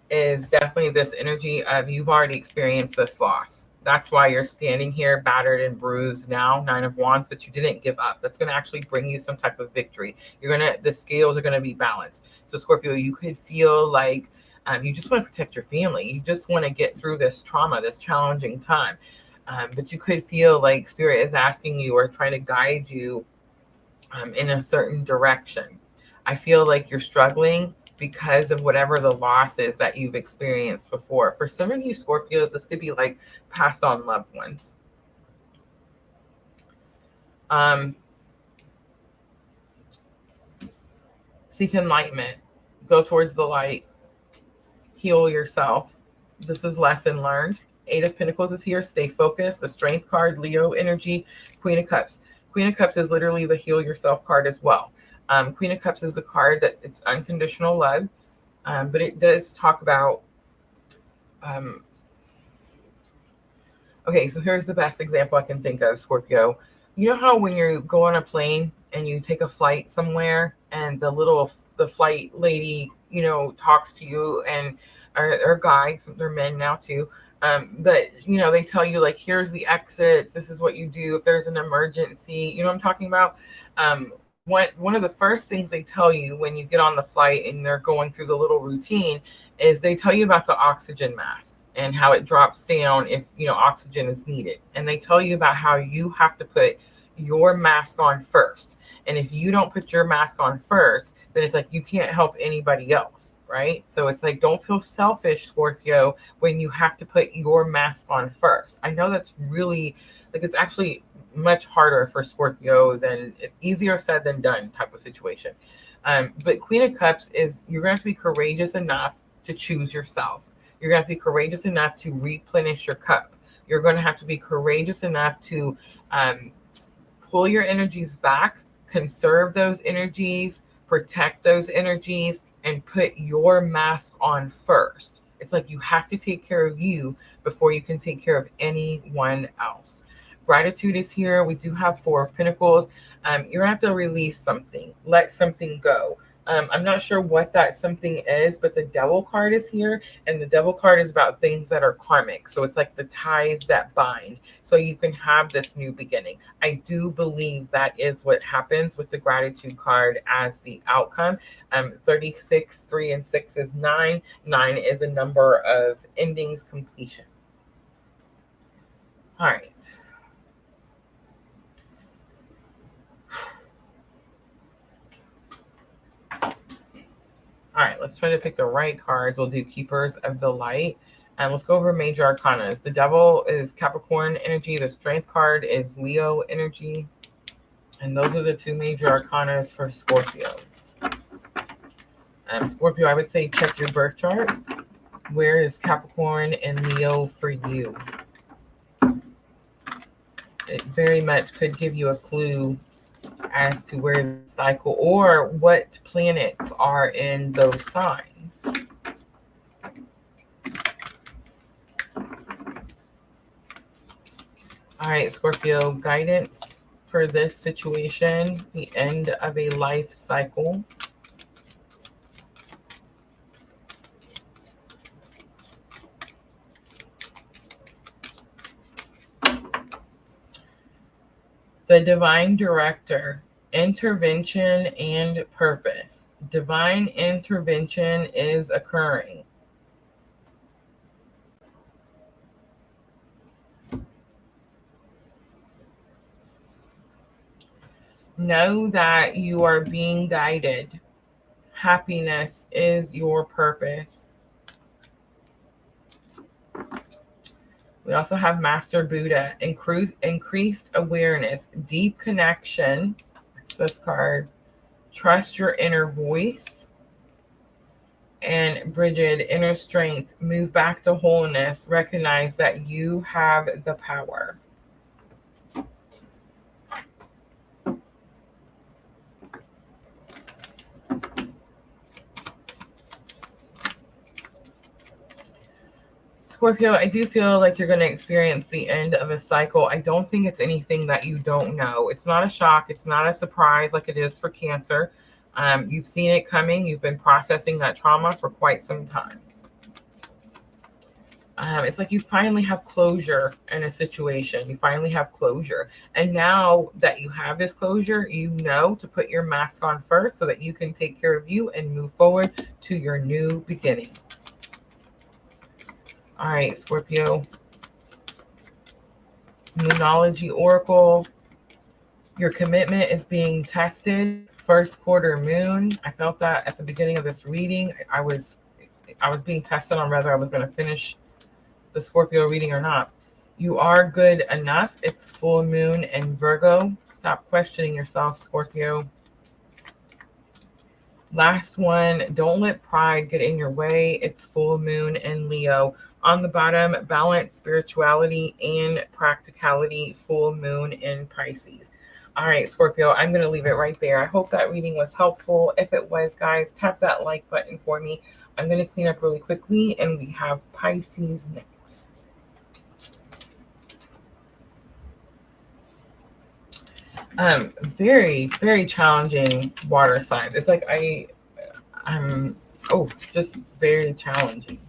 is definitely this energy of you've already experienced this loss. That's why you're standing here battered and bruised now, Nine of Wands, but you didn't give up. That's going to actually bring you some type of victory. The scales are going to be balanced. So Scorpio, you could feel like you just want to protect your family. You just want to get through this trauma, this challenging time. But you could feel like Spirit is asking you or trying to guide you in a certain direction. I feel like you're struggling because of whatever the loss is that you've experienced before. For some of you Scorpios, this could be like passed on loved ones. Seek enlightenment. Go towards the light. Heal yourself. This is lesson learned. Eight of Pentacles is here. Stay focused. The Strength card, Leo energy, Queen of Cups. Queen of Cups is literally the heal yourself card as well. Queen of Cups is the card that it's unconditional love, but it does talk about, okay, so here's the best example I can think of, Scorpio. You know how when you go on a plane and you take a flight somewhere and the flight lady, talks to you and or guy, they're men now too, but they tell you like, here's the exits, this is what you do if there's an emergency, what I'm talking about. One of the first things they tell you when you get on the flight and they're going through the little routine is they tell you about the oxygen mask and how it drops down if oxygen is needed, and they tell you about how you have to put your mask on first, and if you don't put your mask on first, then it's like you can't help anybody else, right? So it's like, don't feel selfish, Scorpio, when you have to put your mask on first. I know that's really it's actually much harder for Scorpio than easier said than done type of situation. But Queen of Cups is you're going to have to be courageous enough to choose yourself. You're going to have to be courageous enough to replenish your cup. You're going to have to be courageous enough to pull your energies back, conserve those energies, protect those energies, and put your mask on first. It's like you have to take care of you before you can take care of anyone else. Gratitude is here. We do have Four of Pentacles. You're going to have to release something, let something go. I'm not sure what that something is, but the Devil card is here, and the Devil card is about things that are karmic. So it's like the ties that bind. So you can have this new beginning. I do believe that is what happens with the Gratitude card as the outcome. 36, 3 and 6 is 9. 9 is a number of endings, completion. All right. All right, let's try to pick the right cards. We'll do Keepers of the Light. And let's go over major arcanas. The Devil is Capricorn energy. The Strength card is Leo energy. And those are the two major arcanas for Scorpio. Scorpio, I would say check your birth chart. Where is Capricorn and Leo for you? It very much could give you a clue as to where the cycle or what planets are in those signs. All right, Scorpio, guidance for this situation, the end of a life cycle. The divine director, intervention and purpose. Divine intervention is occurring. Know that you are being guided. Happiness is your purpose. We also have Master Buddha, increased awareness, deep connection. That's this card. Trust your inner voice. And Bridget, inner strength, move back to wholeness. Recognize that you have the power. Scorpio, I do feel like you're going to experience the end of a cycle. I don't think it's anything that you don't know. It's not a shock. It's not a surprise like it is for Cancer. You've seen it coming. You've been processing that trauma for quite some time. It's like you finally have closure in a situation. You finally have closure. And now that you have this closure, you know to put your mask on first so that you can take care of you and move forward to your new beginning. All right, Scorpio. Moonology Oracle. Your commitment is being tested. First quarter moon. I felt that at the beginning of this reading. I was being tested on whether I was going to finish the Scorpio reading or not. You are good enough. It's full moon in Virgo. Stop questioning yourself, Scorpio. Last one. Don't let pride get in your way. It's full moon in Leo. On the bottom, balance, spirituality, and practicality, full moon in Pisces. All right, Scorpio, I'm going to leave it right there. I hope that reading was helpful. If it was, guys, tap that like button for me. I'm going to clean up really quickly, and we have Pisces next. Very, very challenging water signs. It's like just very challenging.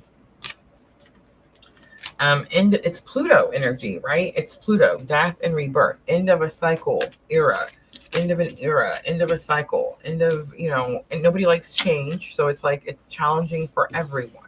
And it's Pluto energy, right? It's Pluto, death and rebirth, end of a cycle, era, end of an era, end of a cycle, end of, and nobody likes change. So it's like, it's challenging for everyone.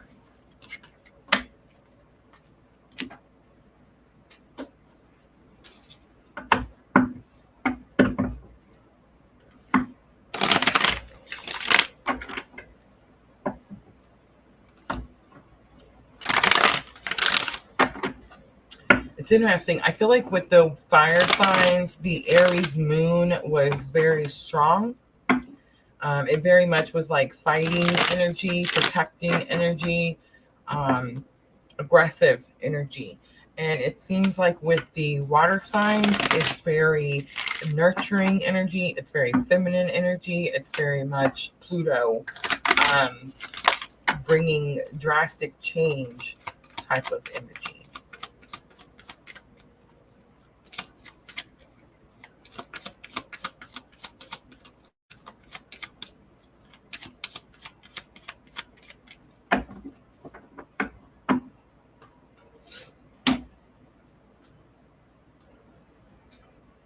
It's interesting. I feel like with the fire signs, the Aries moon was very strong. It very much was like fighting energy, protecting energy, aggressive energy. And it seems like with the water signs, it's very nurturing energy. It's very feminine energy. It's very much Pluto, bringing drastic change type of energy.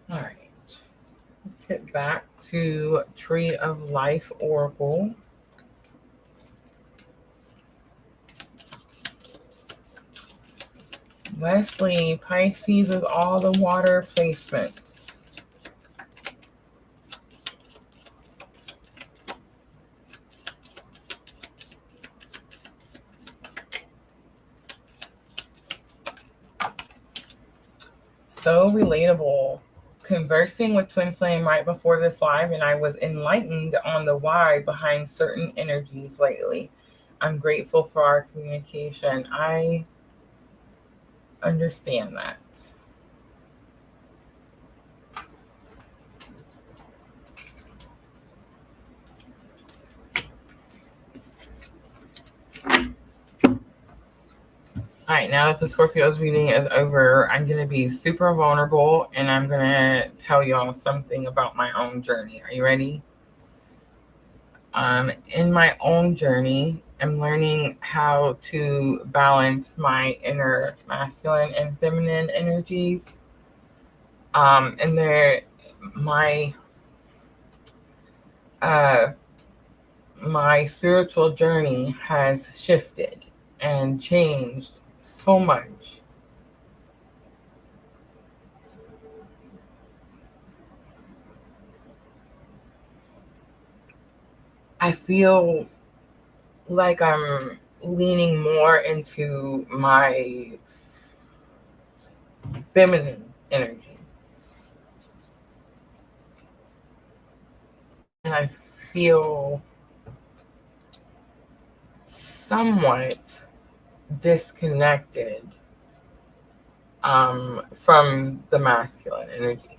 All right, let's get back to Tree of Life Oracle. Wesley, Pisces with all the water placements. So relatable. Conversing with Twin Flame right before this live, and I was enlightened on the why behind certain energies lately. I'm grateful for our communication. I understand that. All right, now that the Scorpio's reading is over, I'm going to be super vulnerable and I'm going to tell y'all something about my own journey. Are you ready? In my own journey, I'm learning how to balance my inner masculine and feminine energies. And my spiritual journey has shifted and changed so much. I feel like I'm leaning more into my feminine energy. And I feel somewhat disconnected from the masculine energy.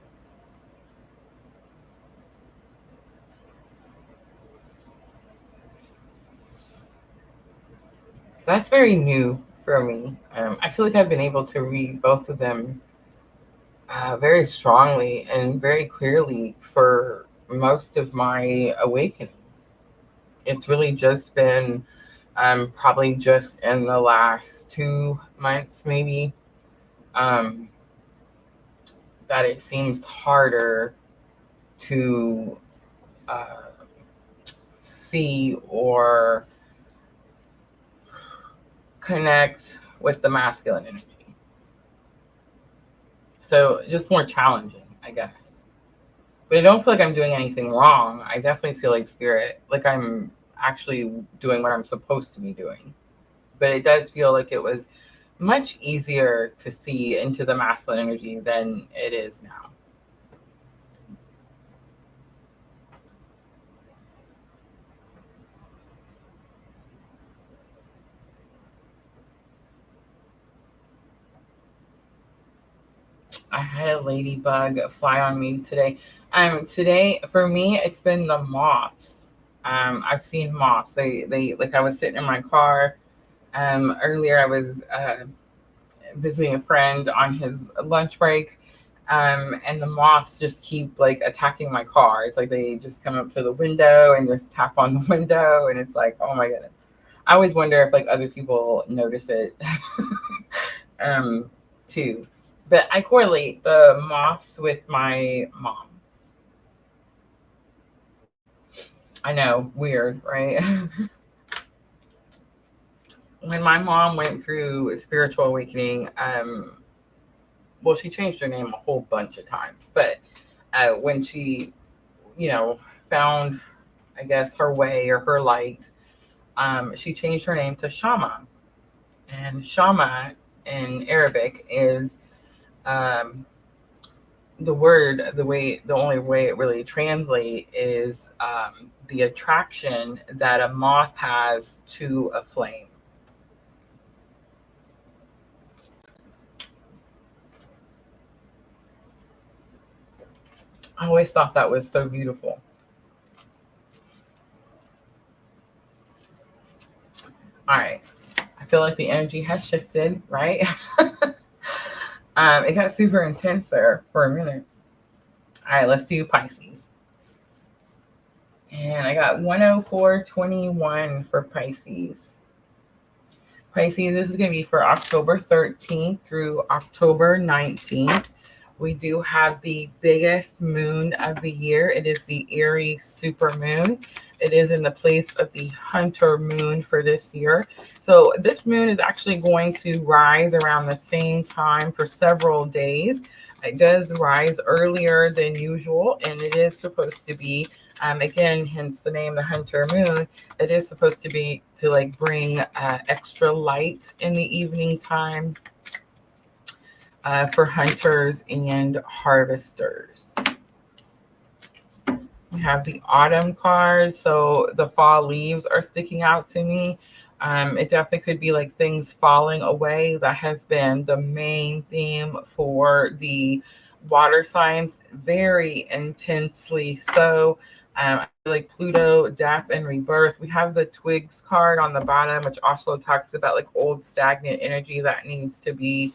That's very new for me. I feel like I've been able to read both of them very strongly and very clearly for most of my awakening. It's really just been probably just in the last 2 months, maybe, that it seems harder to see or connect with the masculine energy. So just more challenging, I guess. But I don't feel like I'm doing anything wrong. I definitely feel like spirit, like I'm actually doing what I'm supposed to be doing. But it does feel like it was much easier to see into the masculine energy than it is now. I had a ladybug fly on me today. Today for me, it's been the moths. I've seen moths. They like I was sitting in my car. Earlier I was visiting a friend on his lunch break. And the moths just keep like attacking my car. It's like they just come up to the window and just tap on the window, and it's like, oh my goodness. I always wonder if like other people notice it too. But I correlate the moths with my mom. I know, weird, right? When my mom went through a spiritual awakening, well, she changed her name a whole bunch of times, but when she, found, I guess, her way or her light, she changed her name to Shama. And Shama in Arabic is the only way it really translates is the attraction that a moth has to a flame. I always thought that was so beautiful. All right. I feel like the energy has shifted, right? It got super intense there for a minute. All right, let's do Pisces. And I got 10421 for Pisces. Pisces, this is going to be for October 13th through October 19th. We do have the biggest moon of the year. It is the Aries super moon. It is in the place of the Hunter moon for this year. So this moon is actually going to rise around the same time for several days. It does rise earlier than usual, and it is supposed to be, again, hence the name, the Hunter moon. It is supposed to be to like bring extra light in the evening time for hunters and harvesters. We have the autumn card, so the fall leaves are sticking out to me. It definitely could be like things falling away. That has been the main theme for the water signs, very intensely so. I feel like Pluto, death and rebirth. We have the twigs card on the bottom, which also talks about like old stagnant energy that needs to be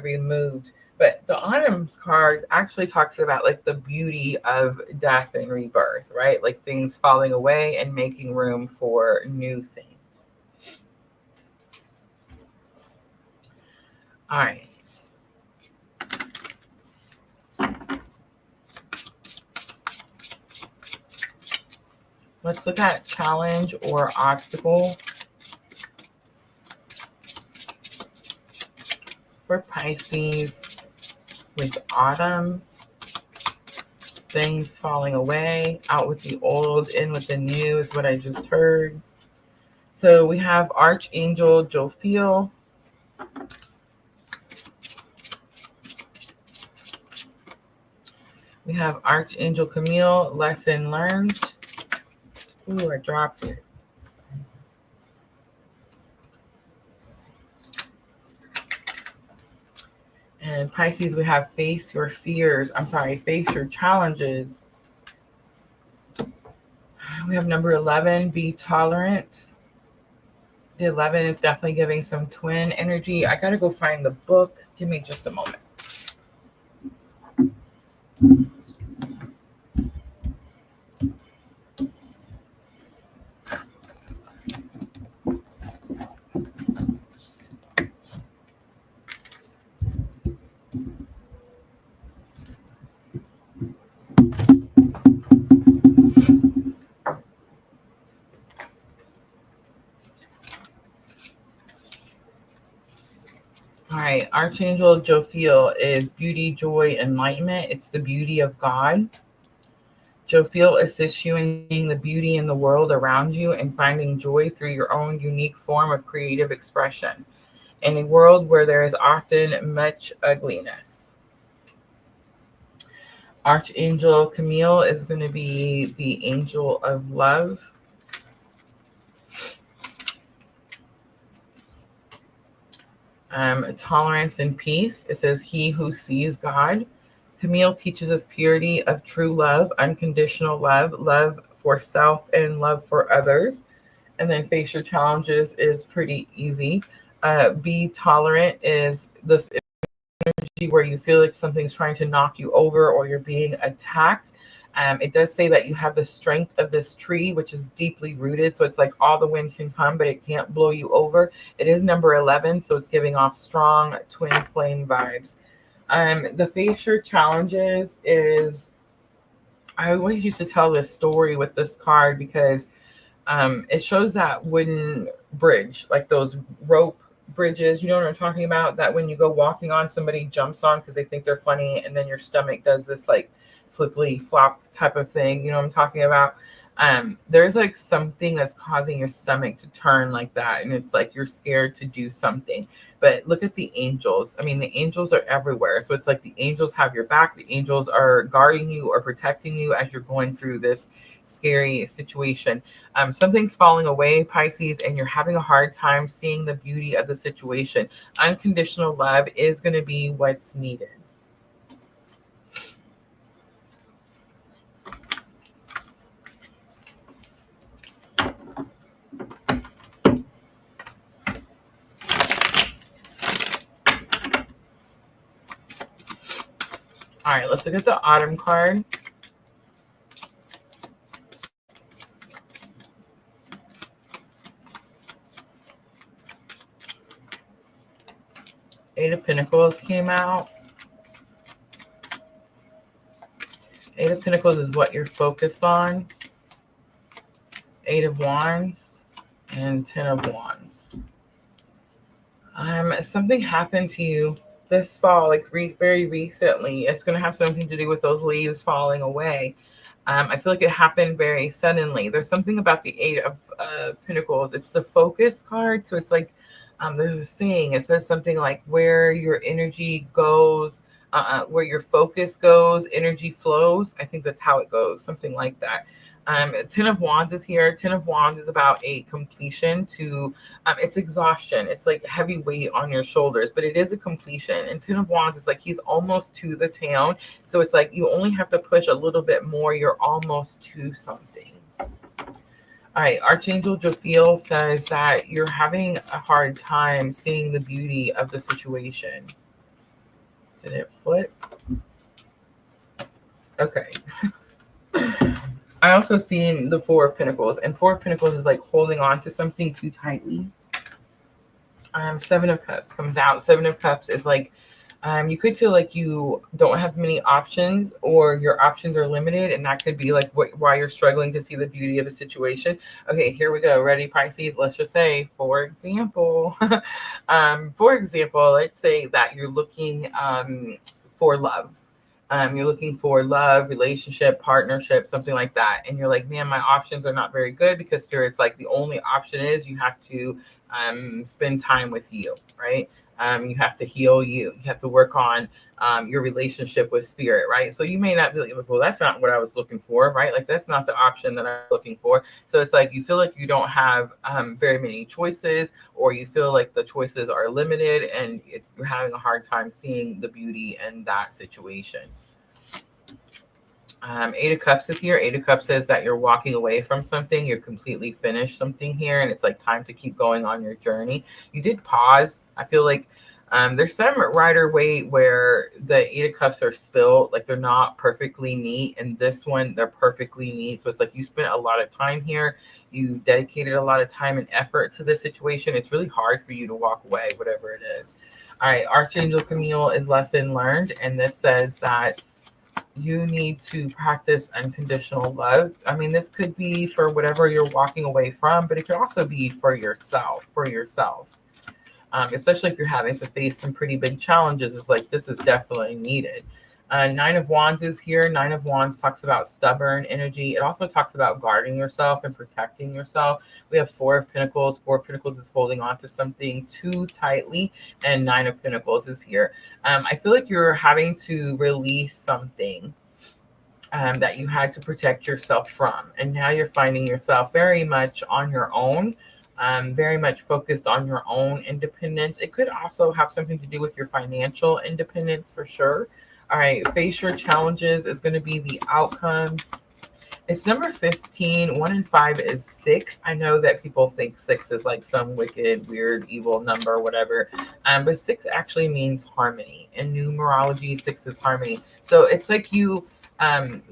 removed. But the autumn's card actually talks about like the beauty of death and rebirth, right? Like things falling away and making room for new things. All right. Let's look at challenge or obstacle for Pisces with autumn. Things falling away, out with the old, in with the new is what I just heard. So we have Archangel Jophiel. We have Archangel Camille, lesson learned. Ooh, I dropped it. And Pisces, we have face your fears. Face your challenges. We have number 11, be tolerant. The 11 is definitely giving some twin energy. I got to go find the book. Give me just a moment. All right, Archangel Jophiel is beauty, joy, enlightenment. It's the beauty of God. Jophiel assists you in seeing the beauty in the world around you and finding joy through your own unique form of creative expression in a world where there is often much ugliness. Archangel Camille is going to be the angel of love. Tolerance and peace. It says, he who sees God. Camille teaches us purity of true love, unconditional love, love for self and love for others. And then face your challenges is pretty easy. Be tolerant is this energy where you feel like something's trying to knock you over or you're being attacked. It does say that you have the strength of this tree, which is deeply rooted. So it's like all the wind can come, but it can't blow you over. It is number 11, so it's giving off strong twin flame vibes. The face your challenges is, I always used to tell this story with this card because it shows that wooden bridge, like those rope bridges, you know what I'm talking about, that when you go walking on, somebody jumps on because they think they're funny, and then your stomach does this like flippily flop type of thing, you know what I'm talking about. There's like something that's causing your stomach to turn like that, and it's like you're scared to do something. But look at the angels. I mean, the angels are everywhere, so it's like the angels have your back. The angels are guarding you or protecting you as you're going through this scary situation. Something's falling away, Pisces, and you're having a hard time seeing the beauty of the situation. Unconditional love is going to be what's needed. All right, let's look at the autumn card. Eight of Pentacles came out. Eight of Pentacles is what you're focused on. Eight of Wands and Ten of Wands. Something happened to you this fall, like very recently. It's going to have something to do with those leaves falling away. I feel like it happened very suddenly. There's something about the Eight of Pentacles. It's the focus card. So it's like, there's a saying. It says something like, where your energy goes, where your focus goes, energy flows. I think that's how it goes. Something like that. Ten of Wands is here. Ten of Wands is about a completion to, it's exhaustion. It's like heavy weight on your shoulders, but it is a completion. And Ten of Wands is like, he's almost to the town. So it's like, you only have to push a little bit more. You're almost to something. All right. Archangel Jophiel says that you're having a hard time seeing the beauty of the situation. Did it flip? Okay. I also seen the Four of Pentacles, and Four of Pentacles is like holding on to something too tightly. Seven of Cups comes out. Seven of Cups is like, you could feel like you don't have many options, or your options are limited, and that could be like why you're struggling to see the beauty of a situation. Okay, here we go. Ready, Pisces? Let's just say, for example, let's say that you're looking for love. You're looking for love, relationship, partnership, something like that. And you're like, man, my options are not very good, because Spirit's like, the only option is you have to spend time with you, right? You have to heal you. You have to work on your relationship with Spirit, right? So you may not be like, well, that's not what I was looking for, right? Like, that's not the option that I'm looking for. So it's like, you feel like you don't have very many choices, or you feel like the choices are limited, and you're having a hard time seeing the beauty in that situation. Eight of Cups is here. Eight of Cups says that you're walking away from something. You're completely finished something here, and it's like time to keep going on your journey. You did pause. I feel like there's some Rider Waite where the Eight of Cups are spilled, like they're not perfectly neat, and this one, they're perfectly neat. So it's like you spent a lot of time here. You dedicated a lot of time and effort to this situation. It's really hard for you to walk away, whatever it is. All right, Archangel Camille is lesson learned, and this says that you need to practice unconditional love. I mean, this could be for whatever you're walking away from, but it could also be for yourself, especially if you're having to face some pretty big challenges. It's like, this is definitely needed. Nine of Wands is here. Nine of Wands talks about stubborn energy. It also talks about guarding yourself and protecting yourself. We have Four of Pentacles. Four of Pentacles is holding on to something too tightly, and Nine of Pentacles is here. I feel like you're having to release something that you had to protect yourself from, and now you're finding yourself very much on your own. Very much focused on your own independence. It could also have something to do with your financial independence, for sure. All right, face your challenges is going to be the outcome. It's number 15. 1 and 5 is 6. I know that people think 6 is like some wicked, weird, evil number, whatever. But 6 actually means harmony. In numerology, 6 is harmony. So it's like you,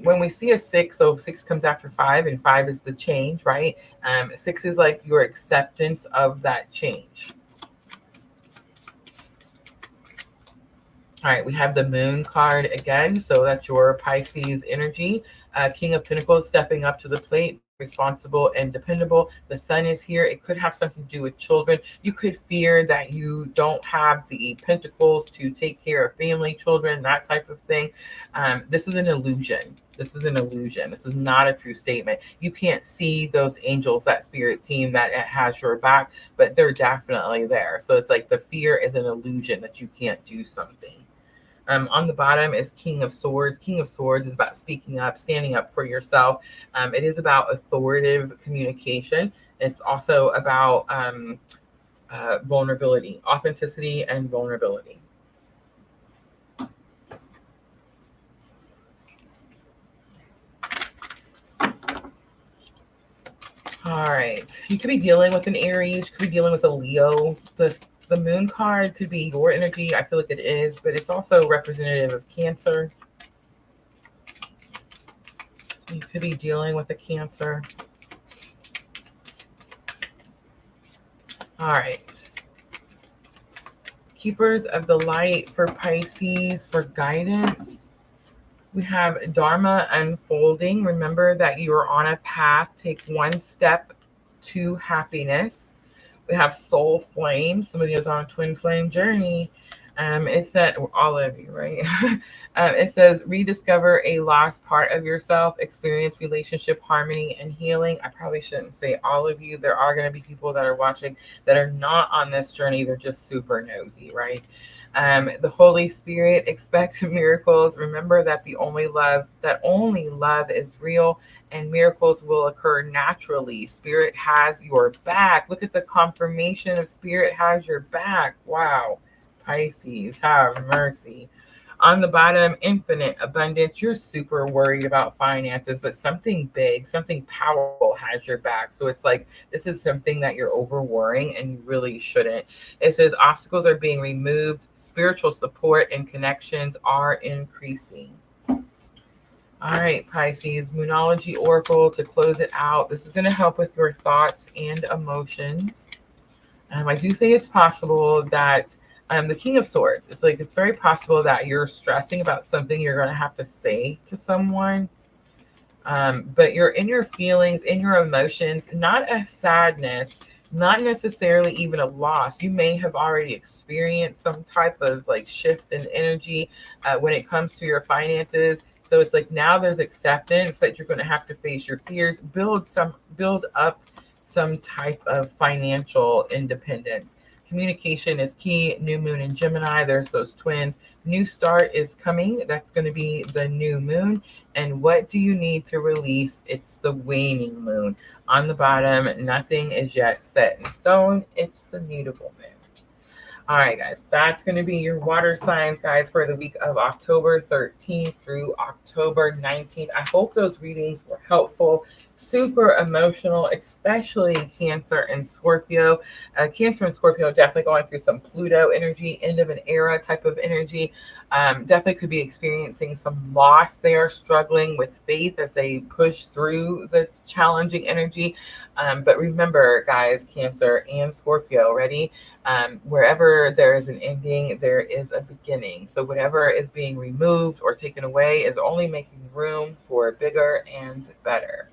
when we see a 6, so 6 comes after 5, and 5 is the change, right? 6 is like your acceptance of that change. All right, we have the Moon card again. So that's your Pisces energy. King of Pentacles stepping up to the plate, responsible and dependable. The Sun is here. It could have something to do with children. You could fear that you don't have the pentacles to take care of family, children, that type of thing. This is an illusion. This is an illusion. This is not a true statement. You can't see those angels, that spirit team that has your back, but they're definitely there. So it's like the fear is an illusion that you can't do something. On the bottom is King of Swords. King of Swords is about speaking up, standing up for yourself. It is about authoritative communication. It's also about vulnerability, authenticity, and vulnerability. All right. You could be dealing with an Aries. You could be dealing with a Leo. The Moon card could be your energy. I feel like it is, but it's also representative of Cancer. So you could be dealing with a Cancer. All right. Keepers of the light for Pisces for guidance. We have Dharma unfolding. Remember that you are on a path. Take one step to happiness. We have soul flame. Somebody is on a twin flame journey. It said all of you, right? It says rediscover a lost part of yourself, experience relationship harmony and healing. I probably shouldn't say all of you. There are going to be people that are watching that are not on this journey. They're just super nosy, right? The Holy Spirit, expect miracles. Remember that only love is real, and miracles will occur naturally. Spirit has your back. Look at the confirmation of Spirit has your back. Wow. Pisces, have mercy. On the bottom, infinite abundance. You're super worried about finances, but something big, something powerful has your back. So it's like this is something that you're over worrying and you really shouldn't. It says obstacles are being removed, spiritual support and connections are increasing. All right, Pisces, Moonology Oracle to close it out. This is going to help with your thoughts and emotions. I do think it's possible that the King of Swords, it's very possible that you're stressing about something you're going to have to say to someone. But you're in your feelings, in your emotions, not a sadness, not necessarily even a loss. You may have already experienced some type of like shift in energy when it comes to your finances. So it's like now there's acceptance that you're going to have to face your fears, build up some type of financial independence. Communication is key. New moon in Gemini. There's those twins. New start is coming. That's going to be the new moon. And what do you need to release? It's the waning moon. On the bottom, nothing is yet set in stone. It's the mutable moon. All right, guys, that's going to be your water signs, guys, for the week of October 13th through October 19th. I hope those readings were helpful. Super emotional, especially Cancer and Scorpio. Cancer and Scorpio definitely going through some Pluto energy, end of an era type of energy. Definitely could be experiencing some loss. They are struggling with faith as they push through the challenging energy. But remember, guys, Cancer and Scorpio, ready? Wherever there is an ending, there is a beginning. So whatever is being removed or taken away is only making room for bigger and better.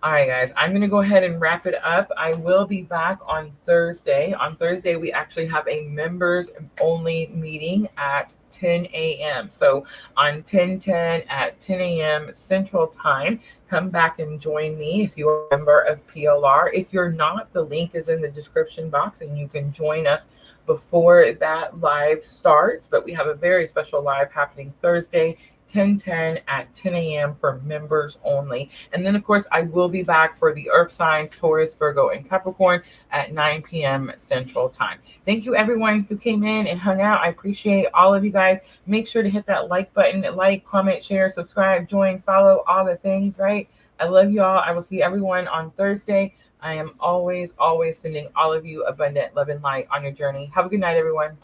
All right, guys, I'm going to go ahead and wrap it up. I will be back on Thursday. On Thursday, we actually have a members only meeting at 10 a.m. So on 10/10 at 10 a.m. Central Time, come back and join me if you are a member of PLR. If you're not, the link is in the description box and you can join us before that live starts. But we have a very special live happening Thursday, 10/10 at 10 a.m. for members only. And then, of course, I will be back for the Earth signs, Taurus, Virgo, and Capricorn at 9 p.m. Central Time. Thank you, everyone who came in and hung out. I appreciate all of you guys. Make sure to hit that like button, like, comment, share, subscribe, join, follow, all the things, right? I love you all. I will see everyone on Thursday. I am always sending all of you abundant love and light on your journey. Have a good night, everyone.